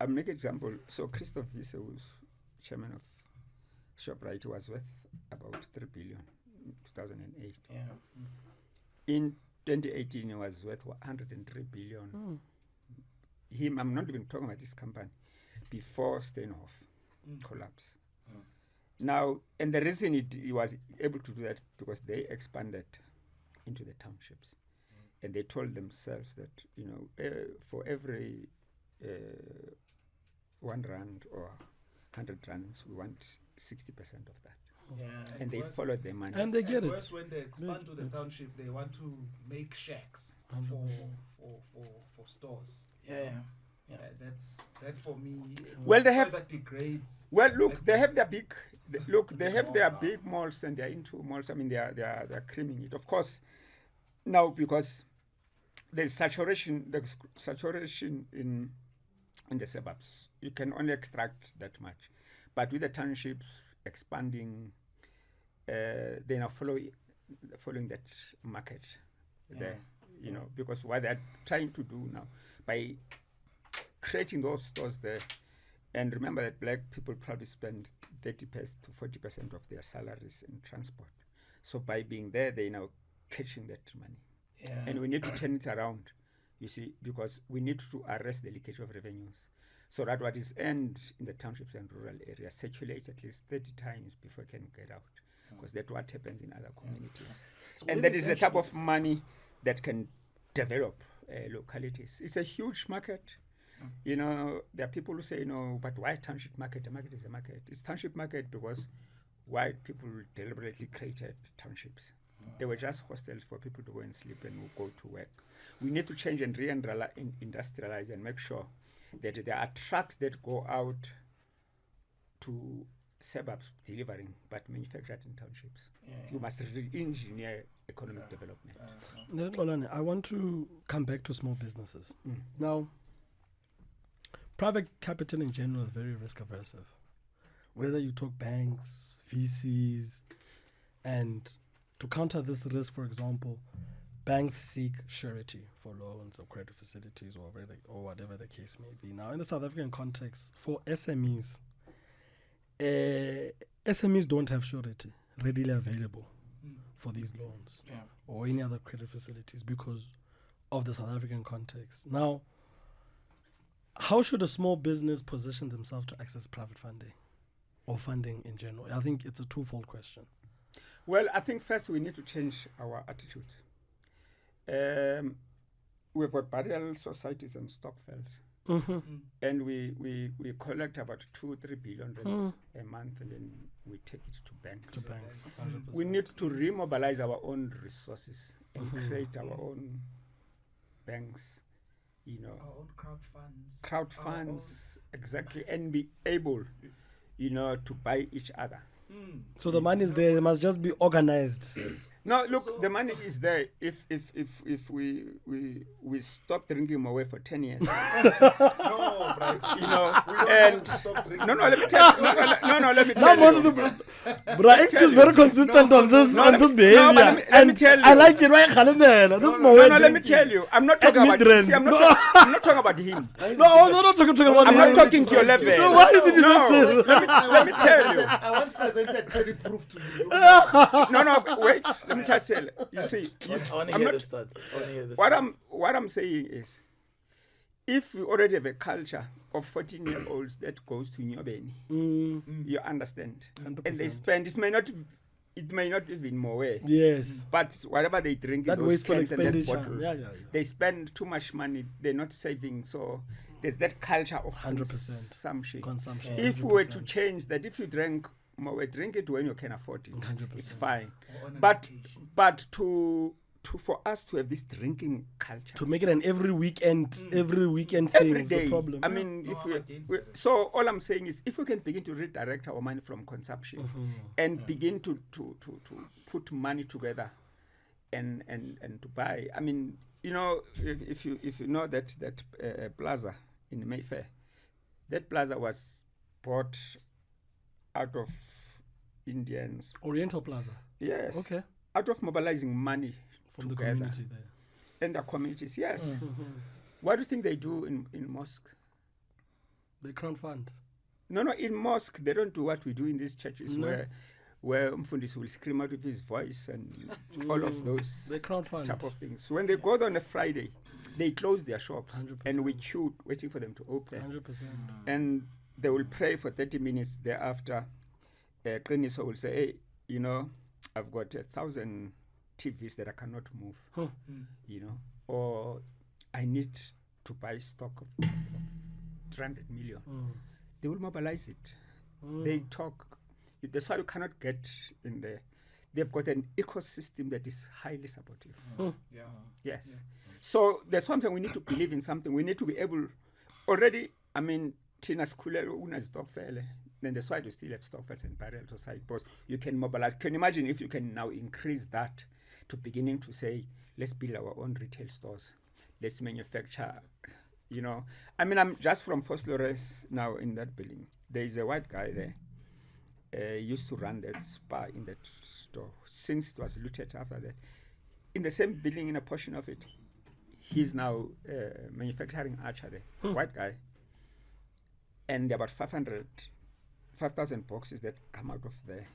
I'll make an example. So Christoph Wiese was chairman of ShopRite was worth about 3 billion in 2008. Yeah. In 2018, it was worth 103 billion. I'm not even talking about this company, before Steinhoff collapse. Now, and the reason it was able to do that, because they expanded into the townships. And they told themselves that, for every 1 rand or 100 rands, we want 60% of that. Yeah. And they followed their money. And they get it. Worse, when they expand to the township, they want to make shacks for stores. Yeah. That for me. Well, they have that degrades. Well, look, they have their big. They have their big malls, and they're into malls. I mean, they're creaming it, of course. Now, because there's saturation in the suburbs, you can only extract that much. But with the townships expanding, they're now following that market there. Because what they're trying to do now by creating those stores there, and remember that black people probably spend 30% to 40% of their salaries in transport. So by being there, they're now catching that money. Yeah. And we need to turn it around, you see, because we need to arrest the leakage of revenues, so that what is earned in the townships and rural areas circulates at least 30 times before it can get out, because that's what happens in other communities. So and that is the type of money that can develop localities. It's a huge market. There are people who say, but why township market? The market is a market. It's township market because white people deliberately created townships. They were just hostels for people to go and sleep and go to work. We need to change and re-industrialize and make sure that there are trucks that go out to suburbs delivering, but manufactured in townships. You must re-engineer economic development. Xolani, I want to come back to small businesses. Now, private capital in general is very risk aversive. Whether you talk banks, VCs, and to counter this risk, for example, banks seek surety for loans or credit facilities or whatever the case may be. Now, in the South African context, for SMEs, SMEs don't have surety readily available for these loans or any other credit facilities because of the South African context. Now, how should a small business position themselves to access private funding or funding in general? I think it's a twofold question. Well, I think first we need to change our attitude. We've got burial societies and stokvels. And we collect about 2-3 billion rands a month, and then we take it to banks. 100%. We need to remobilize our own resources and create our own banks, Our own crowd crowd funds, exactly, and be able, to buy each other. So the money is there, it must just be organized. No, look, the money is there. If we stop drinking away for 10 years, No, Bra, and let me tell you. Let me tell you. Bra X is very consistent on this behavior. Let me tell you. I like it. Right, this let me tell you. I'm not talking about. I'm not talking about him. No, I'm not talking about him. I'm not talking to your level. No, why is it not let me tell you. I once presented credit proof to you. No, wait. Let me just tell you. You see, I want to hear this start. What I'm saying is, if we already have a culture of 14-year-olds that goes to Nyobeni, you understand, 100%. and they spend. It may not even more. Yes. But whatever they drink That in those wasteful cans and those expenditure. bottles, Yeah. they spend too much money. They're not saving. So there's that culture of 100% consumption. consumption. If we were to change that, if you drink more, drink it when you can afford it. 100%. It's fine. on an But occasion. for us to have this drinking culture To make it an every weekend thing every is the day, problem. I mean, No, if I'm against we that. so all I'm saying is, if we can begin to redirect our money from consumption and begin to put money together and to buy. I mean, if you know that plaza in Mayfair, that plaza was bought out of Indians. Oriental Plaza. Yes. Okay. Out of mobilizing money From together the community there. and the communities. Yes. What do you think they do in mosques? The crown fund. No, in mosque, they don't do what we do in these churches where Mfundis will scream out with his voice and all of those They crowdfund. type of things. So when they go there on a Friday, they close their shops 100%. and we queue waiting for them to open. 100%. And they will pray for 30 minutes thereafter. Qiniso will say, hey, you know, I've got 1,000 TVs that I cannot move, you know, or I need to buy stock of 300 million. They will mobilize it. They talk. That's why you cannot get in there. They've got an ecosystem that is highly supportive. Yeah. Yes. So there's something we need to believe in something. We need to be able already, I mean, Tina Skulelo Una's Stockfell, then that's why you still have Stockfells and Barrel to side posts. You can mobilize. Can you imagine if you can now increase that to beginning to say, let's build our own retail stores. Let's manufacture, you know. I mean, I'm just from Foslores now in that building. There is a white guy there. Used to run that spa in that store since it was looted after that. In the same building, in a portion of it, he's now manufacturing archery. White guy. And there are about 5,000 boxes that come out of there,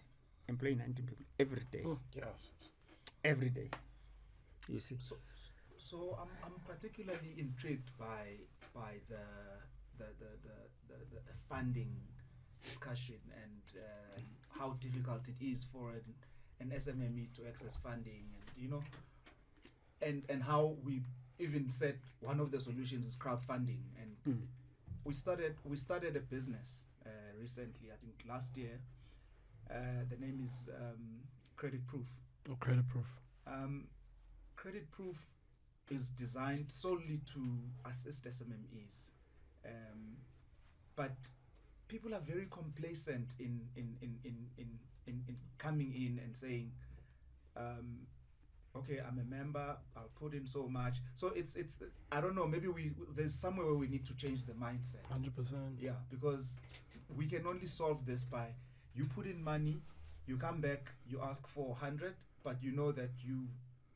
employing 19 people every day. Yes. Every day. You see. So I'm particularly intrigued by the funding discussion and how difficult it is for an SMME to access funding, and you know, and how we even said one of the solutions is crowdfunding, and we started a business recently, I think last year. The name is Credit Proof. Oh, Credit Proof. Credit Proof is designed solely to assist SMMEs, but people are very complacent in coming in and saying, okay, I'm a member, I'll put in so much. So it's I don't know, maybe there's somewhere where we need to change the mindset. 100%. Yeah, because we can only solve this by you put in money, you come back, you ask for 100, but you know that you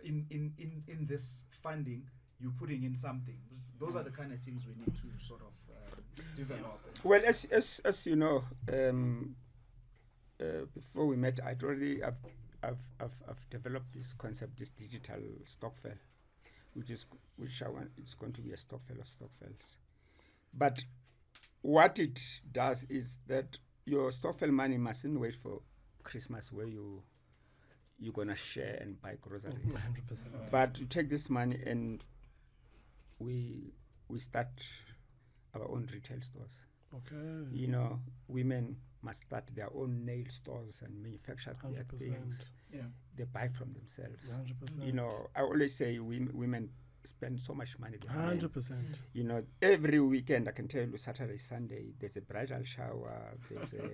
in this funding you're putting in something. Those are the kind of things we need to sort of develop. Well, as you know, before we met, I've developed this concept, this digital stockfell, which I want. It's going to be a stockfell of stockfells. But what it does is that your stockfell money mustn't wait for Christmas where you're gonna share and buy groceries. 100%. But you take this money and we start our own retail stores. Okay. You know, women must start their own nail stores and manufacture their 100%. things. Yeah. They buy from themselves. 100%. You know, I always say women spend so much money behind. 100%. You know, every weekend, I can tell you, Saturday, Sunday, there's a bridal shower, there's a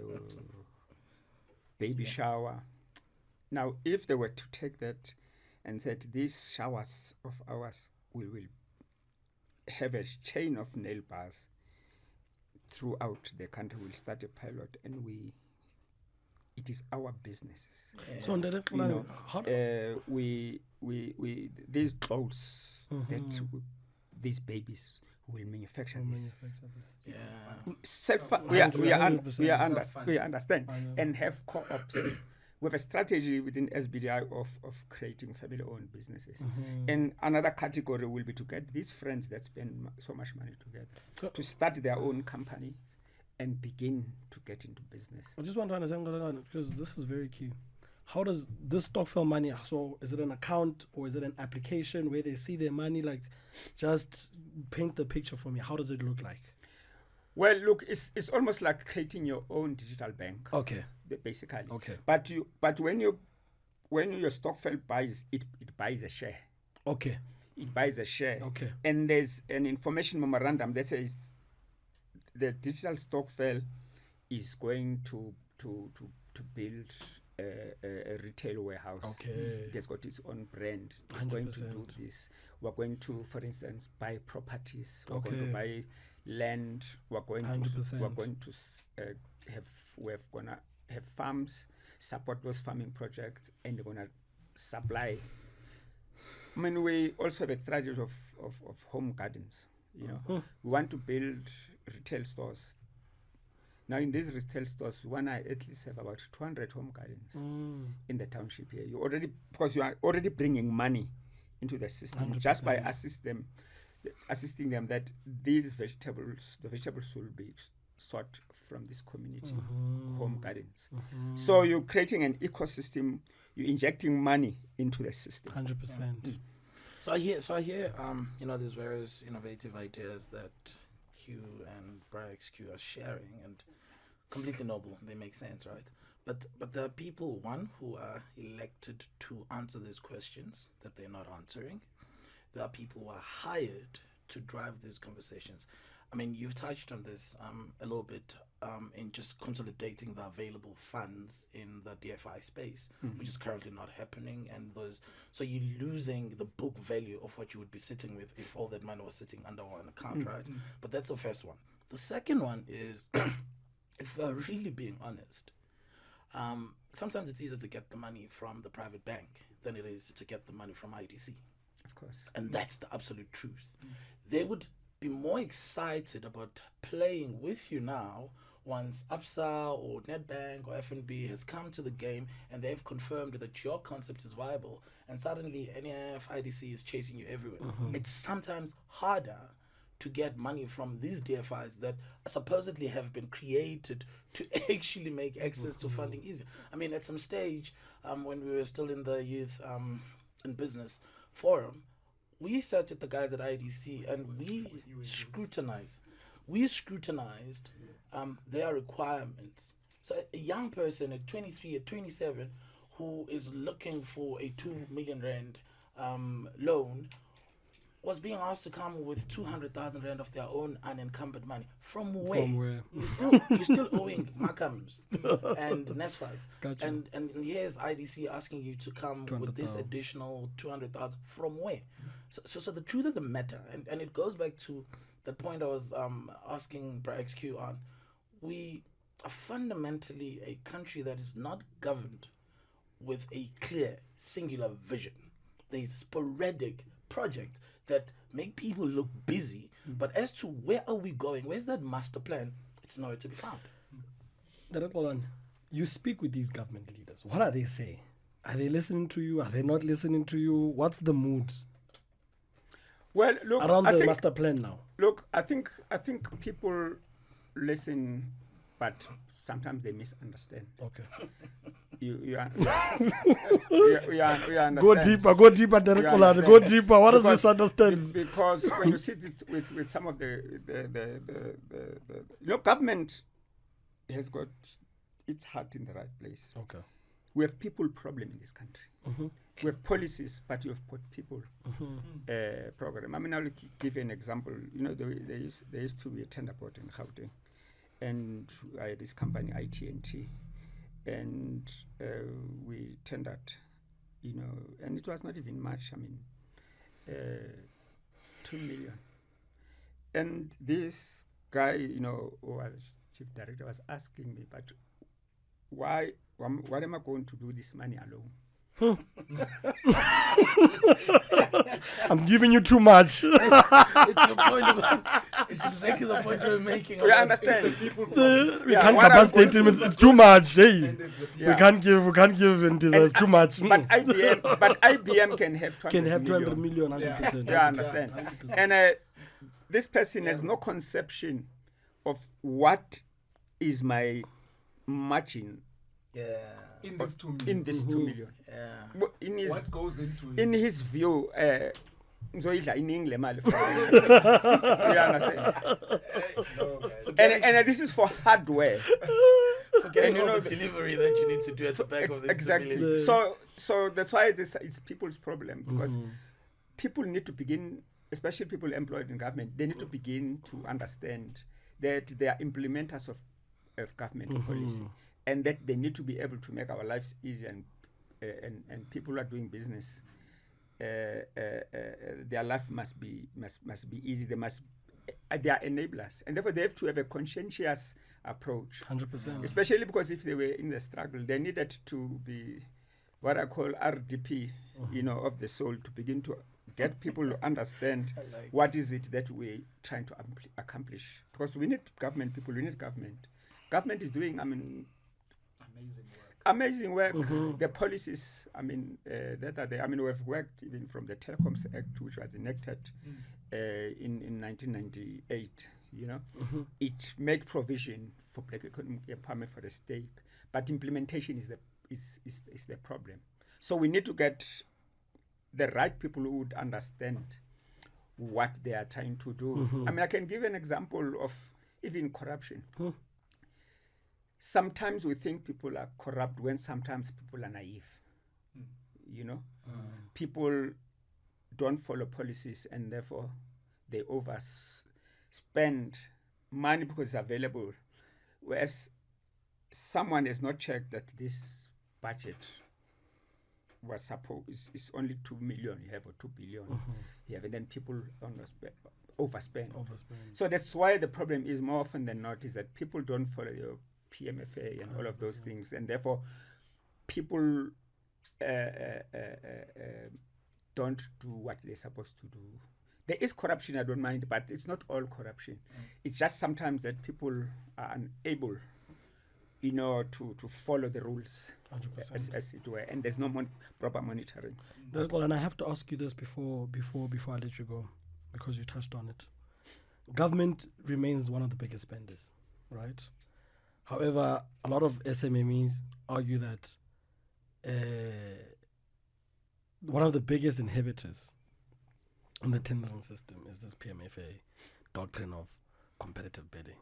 baby shower. Now, if they were to take that and said, these showers of ours, we will have a chain of nail bars throughout the country. We'll start a pilot, and it is our business. So, on the You know, we these clothes that these babies will manufacture this. We understand and have co-ops. We have a strategy within SBDI of creating family-owned businesses. And another category will be to get these friends that spend so much money together to start their own companies and begin to get into business. I just want to understand, because this is very key. How does this stockfell money, so is it an account or is it an application where they see their money? Like, just paint the picture for me. How does it look like? Well, look, it's almost like creating your own digital bank. Okay. Basically. Okay. But when your stockfell buys, it buys a share. Okay. It buys a share. Okay. And there's an information memorandum that says the digital stockfell is going to build a retail warehouse. Okay. It has got its own brand. It's going to do this. We're going to, for instance, buy properties. We're going to buy land. We're going 100%. we're gonna have farms, support those farming projects, and they're gonna supply. I mean, we also have a strategy of home gardens. You know, we want to build retail stores Now, in these retail stores, we want to at least have about 200 home gardens in the township here. Because you are already bringing money into the system 100%. just by assisting them that the vegetables will be sought from this community home gardens. So you're creating an ecosystem. You're injecting money into the system. 100%. So I hear, there's various innovative ideas that Q and Bra XQ are sharing, and completely noble. They make sense, right? But there are people, one, who are elected to answer these questions that they're not answering. There are people who are hired to drive these conversations. I mean, you've touched on this a little bit in just consolidating the available funds in the DFI space, which is currently not happening. And so you're losing the book value of what you would be sitting with if all that money was sitting under one account, right? But that's the first one. The second one is, if we're really being honest, sometimes it's easier to get the money from the private bank than it is to get the money from IDC. Of course. And that's the absolute truth. They would be more excited about playing with you now once ABSA or Nedbank or FNB has come to the game and they've confirmed that your concept is viable, and suddenly NF, IDC is chasing you everywhere. It's sometimes harder to get money from these DFIs that supposedly have been created to actually make access to funding easier. I mean, at some stage, when we were still in the youth and business forum, we sat with the guys at IDC and we scrutinized their requirements. So a young person at 23, at 27, who is looking for a 2 million rand loan, was being asked to come with 200,000 rand of their own unencumbered money. From where? You're still owing Macams and Nesfas. Gotcha. And here's IDC asking you to come with this additional 200,000. From where? So the truth of the matter, and it goes back to the point I was asking Bra XQ on, we are fundamentally a country that is not governed with a clear, singular vision. There's sporadic projects that make people look busy, but as to where are we going, where's that master plan, it's nowhere to be found. Bra Xolani, you speak with these government leaders. What are they saying? Are they listening to you? Are they not listening to you? What's the mood? Well, look, around the master plan now. Look, I think people listen, but sometimes they misunderstand. Okay. We understand. Go deeper, Bra Xolani. Go deeper. What does misunderstand? Because when you sit with some of the government has got its heart in the right place. Okay. We have people problem in this country. We have policies, but you have put people program. I mean, I'll give you an example. There used to be a tender board in Gauteng, and I had this company, IT&T, and we tendered, and it was not even much. I mean, 2 million. And this guy, who was chief director, was asking me, but why am I going to do this money alone? I'm giving you too much. It's your point. It's exactly the point you're making. We understand. We can't capacitate him. It's too much. Hey, we can't give, and it's too much. But IBM can have 200 million. 100%. You understand? 100%. And this person has no conception of what is my margin. Yeah. In this 2 million. In this 2 million. Yeah. What goes into it? In his view, you understand? And this is for hardware. Forgetting all the delivery that you need to do at the back of this. Exactly. So that's why it's people's problem, because people need to begin, especially people employed in government, they need to begin to understand that they are implementers of government policy, and that they need to be able to make our lives easier, and people who are doing business, their life must be easy. They are enablers, and therefore they have to have a conscientious approach. 100%. Especially because if they were in the struggle, they needed to be what I call RDP, of the soul, to begin to get people to understand what is it that we're trying to accomplish. Because we need government people, we need government. government is doing, I mean, Amazing work. amazing work. The policies, I mean, that are there. I mean, we've worked even from the Telecoms Act, which was enacted in 1998. You know, it made provision for black economic empowerment for the state, but implementation is the problem. So we need to get the right people who would understand what they are trying to do. I mean, I can give an example of even corruption. Sometimes we think people are corrupt when sometimes people are naive. You know, people don't follow policies and therefore they overspend money because it's available, whereas someone has not checked that this budget was supposed is only 2 million you have or 2 billion you have, and then people overspend. So that's why the problem is more often than not is that people don't follow your PMFA and all of those things, and therefore people don't do what they're supposed to do. There is corruption, I don't mind, but it's not all corruption. It's just sometimes that people are unable, you know, to follow the rules as it were, and there's no proper monitoring. Well, and I have to ask you this before I let you go, because you touched on it. Government remains one of the biggest spenders, right? However, a lot of SMMEs argue that one of the biggest inhibitors in the tendering system is this PMFA doctrine of competitive bidding.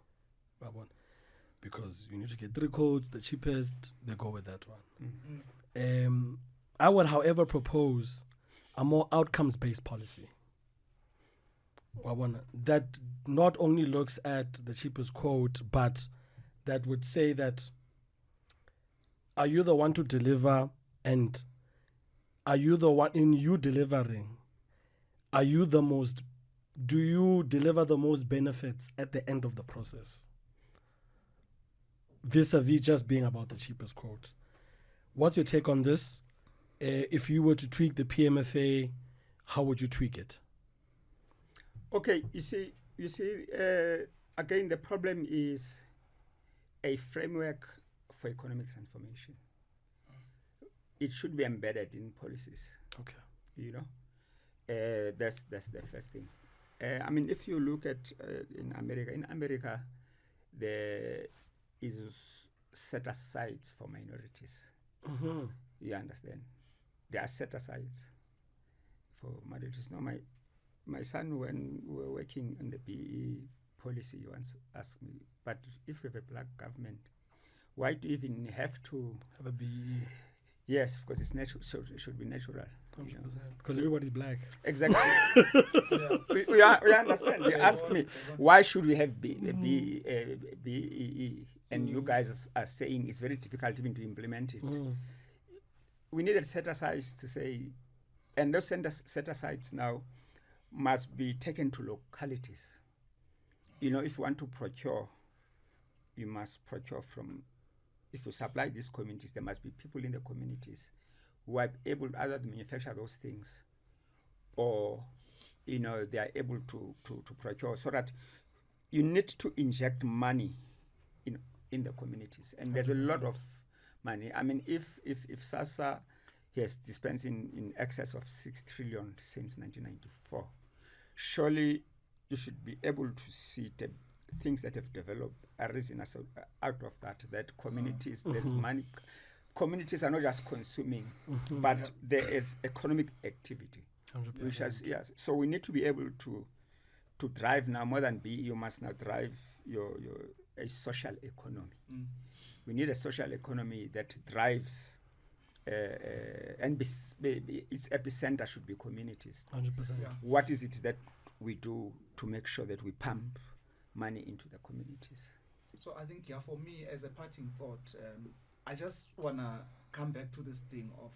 Because you need to get 3 codes, the cheapest, they go with that one. I would, however, propose a more outcomes-based policy. That not only looks at the cheapest quote, but that would say that, are you the one to deliver, and are you the one in you delivering? Do you deliver the most benefits at the end of the process? Vis-a-vis just being about the cheapest quote. What's your take on this? If you were to tweak the PMFA, how would you tweak it? Okay, you see, again, the problem is a framework for economic transformation. It should be embedded in policies. Okay. You know, that's the first thing. I mean, if you look at in America, there is set asides for minorities. You understand? There are set asides for minorities. No, my son, when we were working on the BE policy, once asked me, but if we have a black government, why do you even have to have a BE? Yes, because it's natural. So it should be natural. 100%. Because everybody's black. Exactly. we understand. You ask me, why should we have BEE? And you guys are saying it's very difficult even to implement it. We needed set-asides to say, and those set-asides now must be taken to localities. You know, if you want to procure, you must procure from, if you supply these communities, there must be people in the communities who are able either to manufacture those things, or, you know, they are able to procure, so that you need to inject money in the communities. And there's a lot of money. I mean, if SASA has dispensed in excess of 6 trillion since 1994, surely you should be able to see the things that have developed arisen out of that communities, there's money. Communities are not just consuming, but there is economic activity. 100%. Which has, yes. So we need to be able to drive now more than you must now drive a social economy. We need a social economy that drives, and its epicenter should be communities. 100%. Yeah. What is it that we do to make sure that we pump money into the communities? So I think, for me, as a parting thought, I just want to come back to this thing of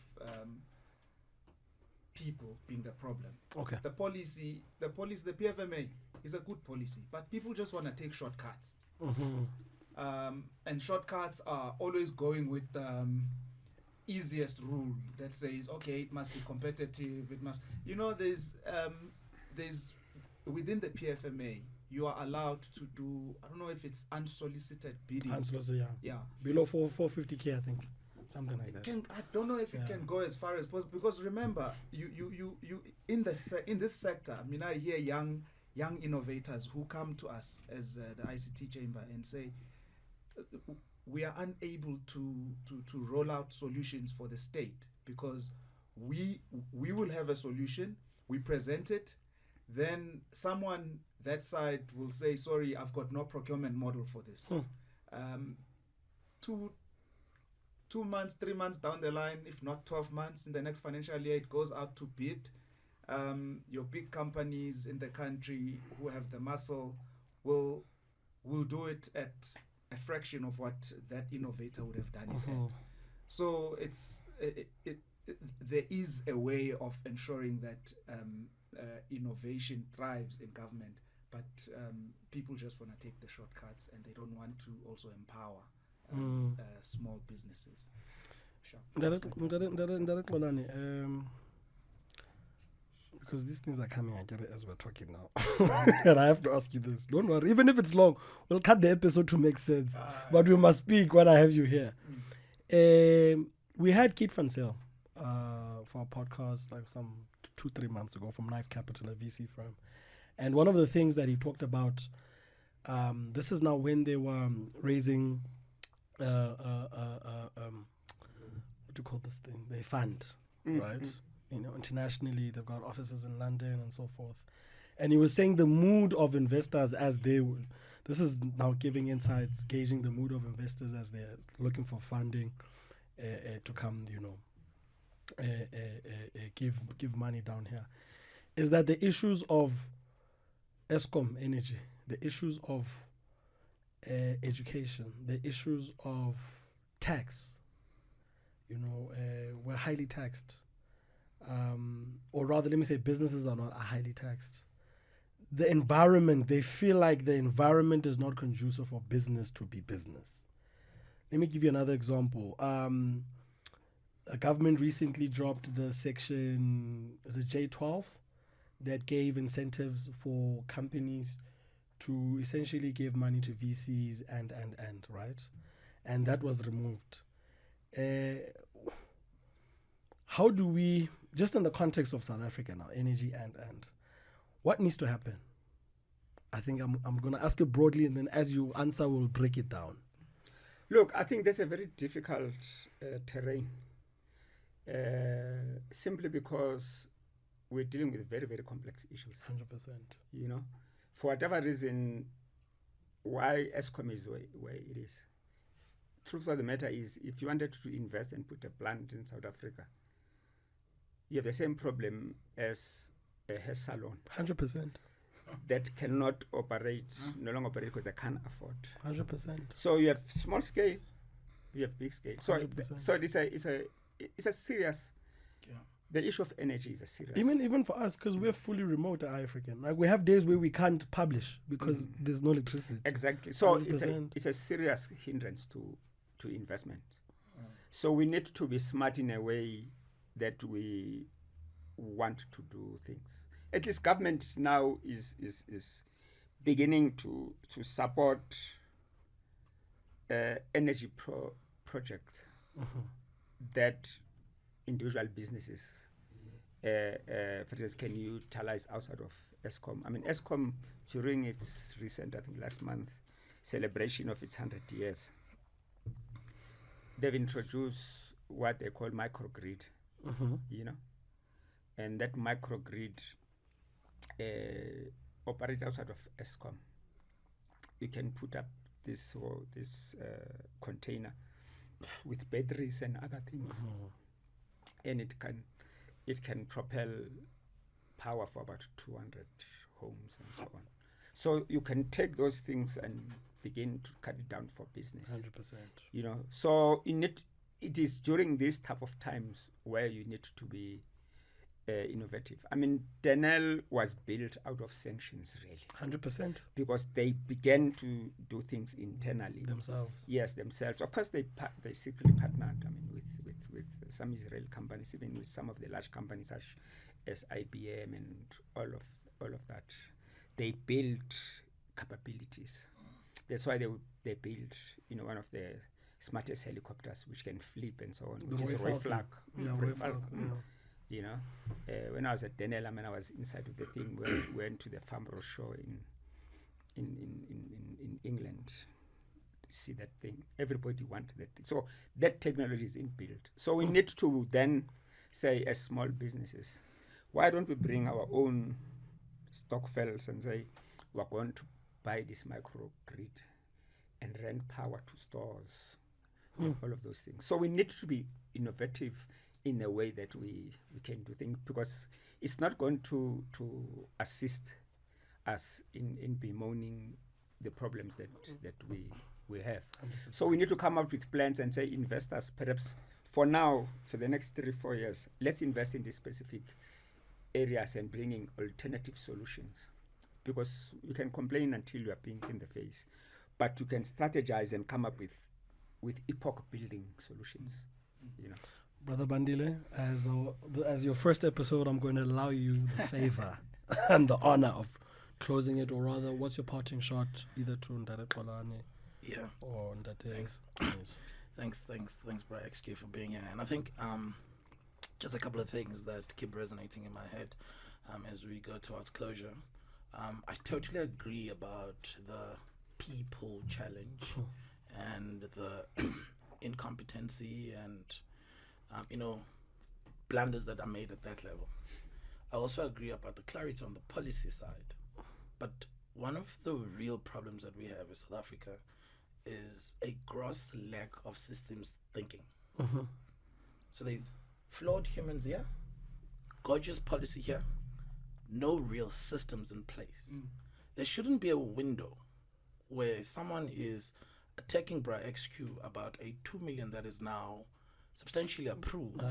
people being the problem. Okay. The policy, the PFMA is a good policy, but people just want to take shortcuts. And shortcuts are always going with easiest rule that says, okay, it must be competitive. It must, there's within the PFMA, you are allowed to do, I don't know if it's unsolicited bidding. Yeah. Below 450K, I think. Something like that. I don't know if it can go as far as possible, because remember, you in this sector, I mean, I hear young innovators who come to us as the ICT chamber and say, we are unable to roll out solutions for the state, because we will have a solution, we present it, then someone that side will say, sorry, I've got no procurement model for this. 2 months, 3 months down the line, if not 12 months, in the next financial year, it goes out to bid. Your big companies in the country who have the muscle will do it at a fraction of what that innovator would have done it at. So there is a way of ensuring that innovation thrives in government, but people just want to take the shortcuts, and they don't want to also empower small businesses. Sure. Because these things are coming, I get it as we're talking now. And I have to ask you this. Don't worry, even if it's long, we'll cut the episode to make sense. But we must speak when I have you here. We had Kit Van Sale for a podcast like some 2-3 months ago from Knife Capital, a VC firm. And one of the things that he talked about, this is now when they were raising, what do you call this thing? They fund, right? You know, internationally, they've got offices in London and so forth. And he was saying the mood of investors as they would. This is now giving insights, gauging the mood of investors as they're looking for funding to come, you know, give money down here. Is that the issues of Eskom energy, the issues of education, the issues of tax, you know, we're highly taxed. Or rather, let me say businesses are highly taxed. The environment, they feel like the environment is not conducive for business to be business. Let me give you another example. A government recently dropped the section, is it J12, that gave incentives for companies to essentially give money to VCs and right? And that was removed. How do we, just in the context of South Africa now, energy and what needs to happen? I think I'm going to ask it broadly, and then as you answer, we'll break it down. Look, I think that's a very difficult terrain, simply because we're dealing with very, very complex issues. 100%. You know, for whatever reason, why Eskom is where it is. Truth of the matter is, if you wanted to invest and put a plant in South Africa, you have the same problem as a hair salon. 100%. That cannot operate, no longer operate because they can't afford. 100%. So you have small scale, you have big scale. So 100%. so it's a serious. Yeah. The issue of energy is a serious. Even for us, because we're fully remote at iAfrikan. Like we have days where we can't publish because there's no electricity. Exactly. So 100%. it's a serious hindrance to investment. So we need to be smart in a way that we want to do things. At least government now is beginning to support energy projects that individual businesses, for instance, can utilize outside of Eskom. I mean, Eskom, during its recent, I think last month, celebration of its 100 years, they've introduced what they call microgrid, you know, and that microgrid operates outside of Eskom. You can put up this container with batteries and other things, and it can propel power for about 200 homes and so on. So you can take those things and begin to cut it down for business. 100%. You know, so it is during these type of times where you need to be innovative. I mean, Denel was built out of sanctions, really. 100%. Because they began to do things internally. Themselves. Yes, themselves. Of course, they secretly partnered, I mean, with some Israeli companies, even with some of the large companies such as IBM and all of that. They built capabilities. That's why they built, one of the smartest helicopters which can flip and so on, which is Roy Flak. Yeah, Roy Roy Flak. Flak, When I was at Daniel, I was inside of the thing. We went to the Farnborough show in England to see that thing. Everybody wanted that thing. So that technology is inbuilt. So we need to then say, as small businesses, why don't we bring our own stock files and say, we're going to buy this microgrid and rent power to stores, all of those things. So we need to be innovative in a way that we can do things, because it's not going to assist us in bemoaning the problems that we have. So we need to come up with plans and say, investors, perhaps for now, for the next 3-4 years, let's invest in these specific areas and bringing alternative solutions. Because you can complain until you are pink in the face, but you can strategize and come up with epoch-building solutions. Brother Bandile, as your first episode, I'm going to allow you the favor and the honor of closing it, or rather, what's your parting shot, either to Bra Xolani or Ndate? Thanks, Bra XQ, for being here. And I think just a couple of things that keep resonating in my head as we go towards closure. I totally agree about the people challenge and the incompetency and blunders that are made at that level. I also agree about the clarity on the policy side. But one of the real problems that we have in South Africa is a gross lack of systems thinking. So there's flawed humans here, gorgeous policy here, no real systems in place. There shouldn't be a window where someone is attacking Bra XQ about a 2 million that is now substantially approved.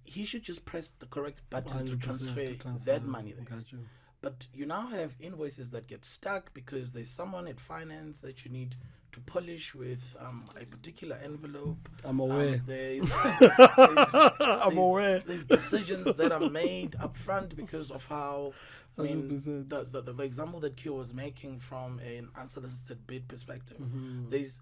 He should just press the correct button to transfer that money there. But you now have invoices that get stuck because there's someone at finance that you need to polish with a particular envelope. I'm aware. There's aware. There's decisions that are made up front because of how, the example that Q was making from an unsolicited bid perspective. There's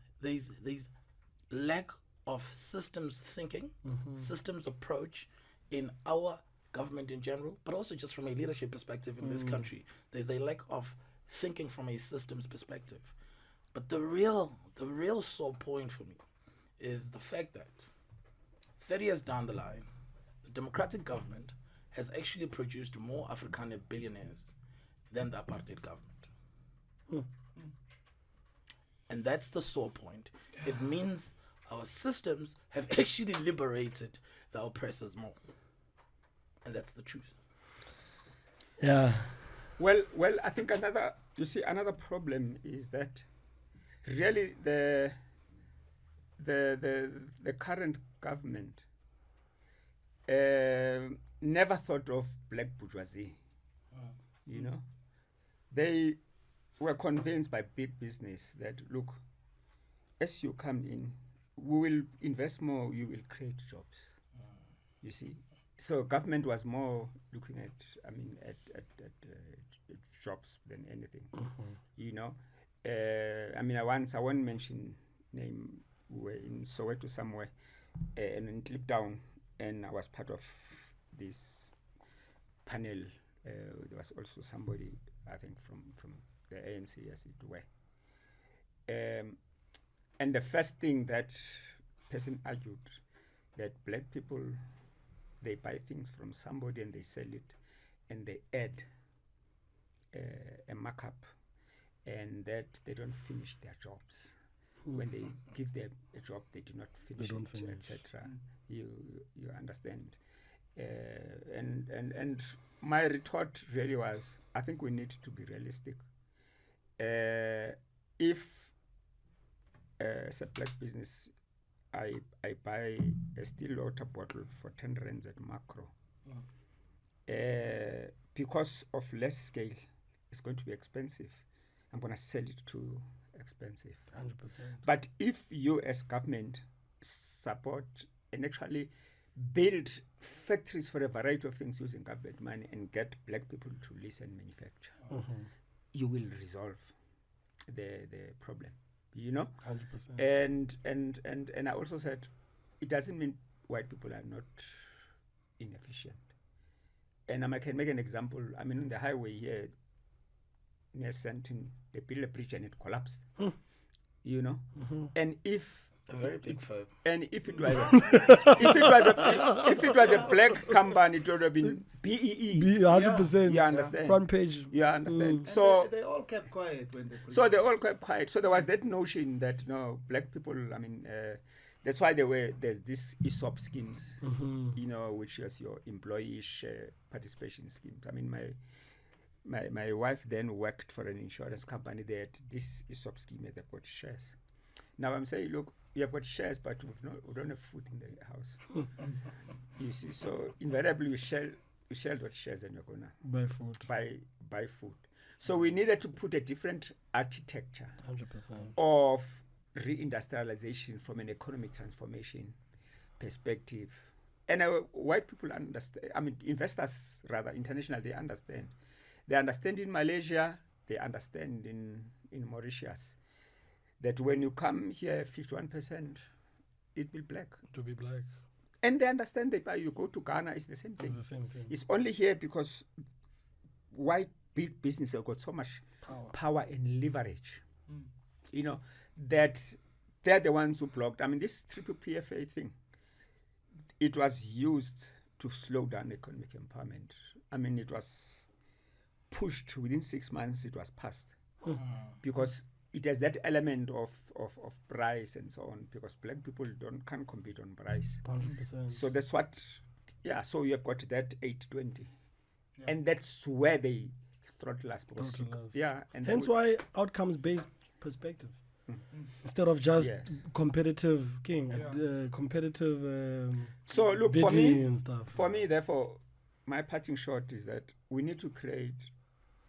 lack of systems thinking, systems approach in our government in general, but also just from a leadership perspective in this country. There's a lack of thinking from a systems perspective. But the real sore point for me is the fact that 30 years down the line, the democratic government has actually produced more Afrikaner billionaires than the apartheid government. And that's the sore point. It means our systems have actually liberated the oppressors more. And that's the truth. Yeah. Well, I think another problem is that really the current government never thought of black bourgeoisie. They were convinced by big business that, look, as you come in, we will invest more, you will create jobs. You see? So government was more looking at jobs than anything. I won't mention name. We were in Soweto somewhere, and in Kliptown, and I was part of this panel. There was also somebody, I think, from the ANC, as it were. And the first thing that person argued, that black people, they buy things from somebody and they sell it, and they add a markup, and that they don't finish their jobs. When they give them a job, they do not finish it, etc. You understand? And my retort really was, I think we need to be realistic. If as a black business, I buy a still water bottle for 10 rands at macro, because of less scale, it's going to be expensive. I'm going to sell it to expensive. 100%. But if you as government support and actually build factories for a variety of things using government money and get black people to lease and manufacture, you will resolve the problem, 100%. And I also said it doesn't mean white people are not inefficient. And I can make an example. I mean, on the highway here near Sentin, they built a bridge and it collapsed. And if A very big firm. and if it was if it was a black company, it would have been BEE. 100%. You understand? Front page. You understand? And So they all kept quiet when they. so they all kept quiet. So there was that notion that black people. I mean, that's why there's this ESOP schemes, which is your employee share participation schemes. I mean, my wife then worked for an insurance company. They had this ESOP scheme. They've got shares. Now I'm saying, look, you have got shares, but we don't have food in the house. You see, so invariably you share those shares and you're gonna Buy food. buy food. So we needed to put a different architecture 100%. of reindustrialization from an economic transformation perspective. And white people understand, I mean, investors rather, international, they understand. They understand in Malaysia, they understand in Mauritius, that when you come here, 51%, it will black. To be black. And they understand that you go to Ghana, it's the same thing. It's the same thing. It's only here because white big business have got so much power and leverage, that they're the ones who blocked. I mean, this triple PFA thing, it was used to slow down economic empowerment. I mean, it was pushed within 6 months, it was passed. Because it has that element of price and so on, because black people can't compete on price. 100%. So that's what, so you have got that 820. And that's where they throttle us. Because and hence why outcomes-based perspective. Instead of just competitive competitive so look, bidding and stuff. For me, therefore, my parting shot is that we need to create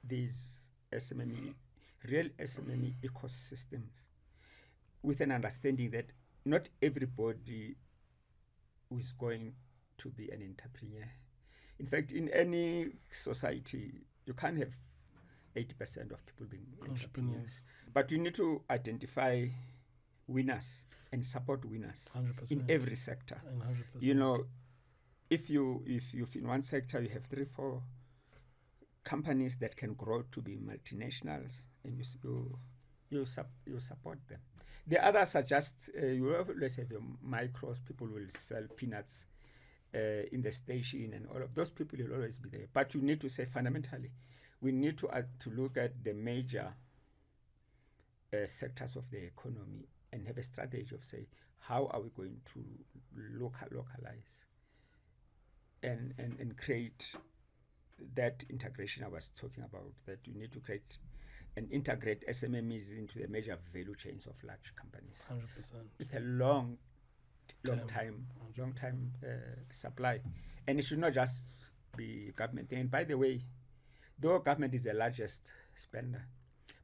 these real SMME ecosystems with an understanding that not everybody is going to be an entrepreneur. In fact, in any society, you can't have 80% of people being entrepreneurs. But you need to identify winners and support winners 100%. in every sector. 100%. If you in one sector you have 3-4 companies that can grow to be multinationals, and you support them. The others are just you always have your micros. People will sell peanuts in the station, and all of those people will always be there. But you need to say fundamentally, we need to look at the major sectors of the economy and have a strategy of say, how are we going to localize and create that integration I was talking about, that you need to create and integrate SMMEs into the major value chains of large companies. 100%. It's a long time supply, and it should not just be government thing. And by the way, though government is the largest spender,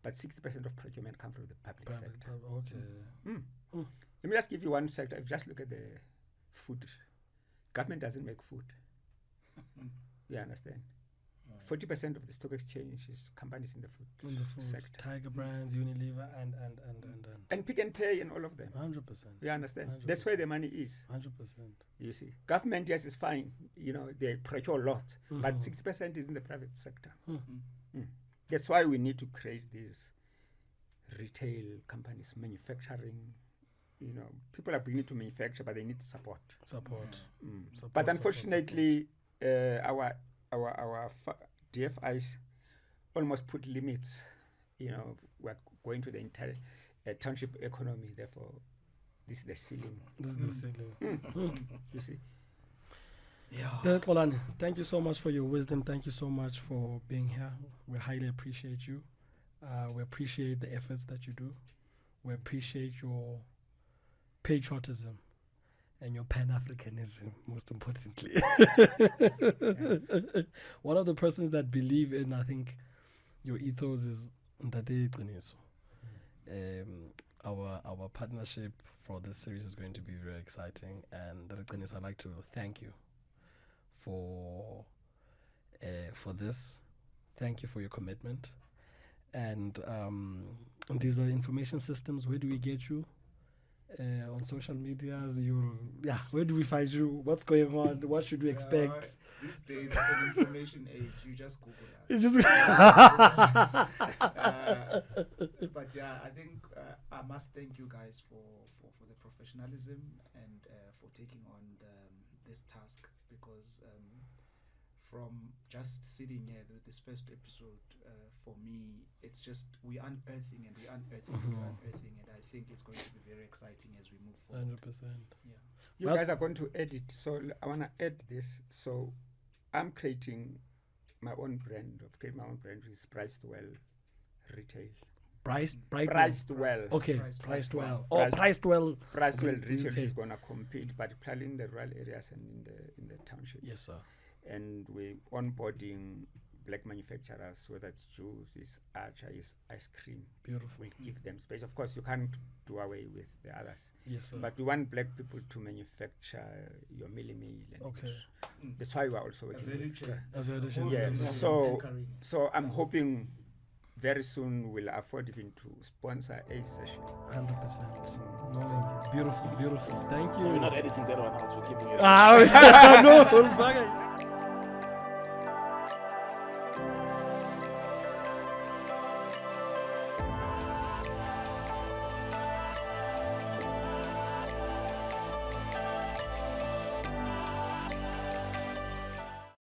but 60% of procurement comes from the public sector. Okay. Let me just give you one sector. If you just look at the food, government doesn't make food. You understand? 40% of the stock exchange is companies in the food sector. Tiger Brands, Unilever, and Pick and Pay and all of them. 100%. You understand? 100%. That's where the money is. 100%. You see, government, yes, is fine. They procure a lot, but 60% is in the private sector. That's why we need to create these retail companies, manufacturing. People are beginning to manufacture, but they need support. But unfortunately, our DFIs almost put limits. We're going to the entire township economy. Therefore, this is the ceiling. You see. Bra Xolani, thank you so much for your wisdom. Thank you so much for being here. We highly appreciate you. We appreciate the efforts that you do. We appreciate your patriotism and your Pan-Africanism, most importantly. One of the persons that believe in, I think, your ethos is Ntate Qiniso. Our partnership for this series is going to be very exciting, and Ntate Qiniso, I'd like to thank you for this. Thank you for your commitment, And these are information systems. Where do we get you? On social medias, where do we find you? What's going on? What should we expect? These days, it's an information age. You just Google that. It's just But yeah, I think I must thank you guys for the professionalism and for taking on this task, because from just sitting here with this first episode, for me, it's just we're unearthing and we're unearthing and we're unearthing, and I think it's going to be very exciting as we move forward. 100%. Yeah. You guys are going to edit, so I want to add this. So I'm creating my own brand, which is Priced Well Retail. Priced Well. Okay, priced well. Oh, Priced- priced well. Priced Well Okay, Retail say. is going to compete, particularly in the rural areas and in the township. Yes, sir. And we're onboarding black manufacturers, whether it's juice, it's archer, it's ice cream. Beautiful. We give them space. Of course, you can't do away with the others. Yes, sir. But we want black people to manufacture your meal. And Okay. that's why we're also working value with chain. A value chain. Yeah. Beautiful. So I'm hoping very soon we'll afford even to sponsor a session. 100%. No, beautiful. Thank you. We're not editing that one out. We're keeping it. No, fuck it.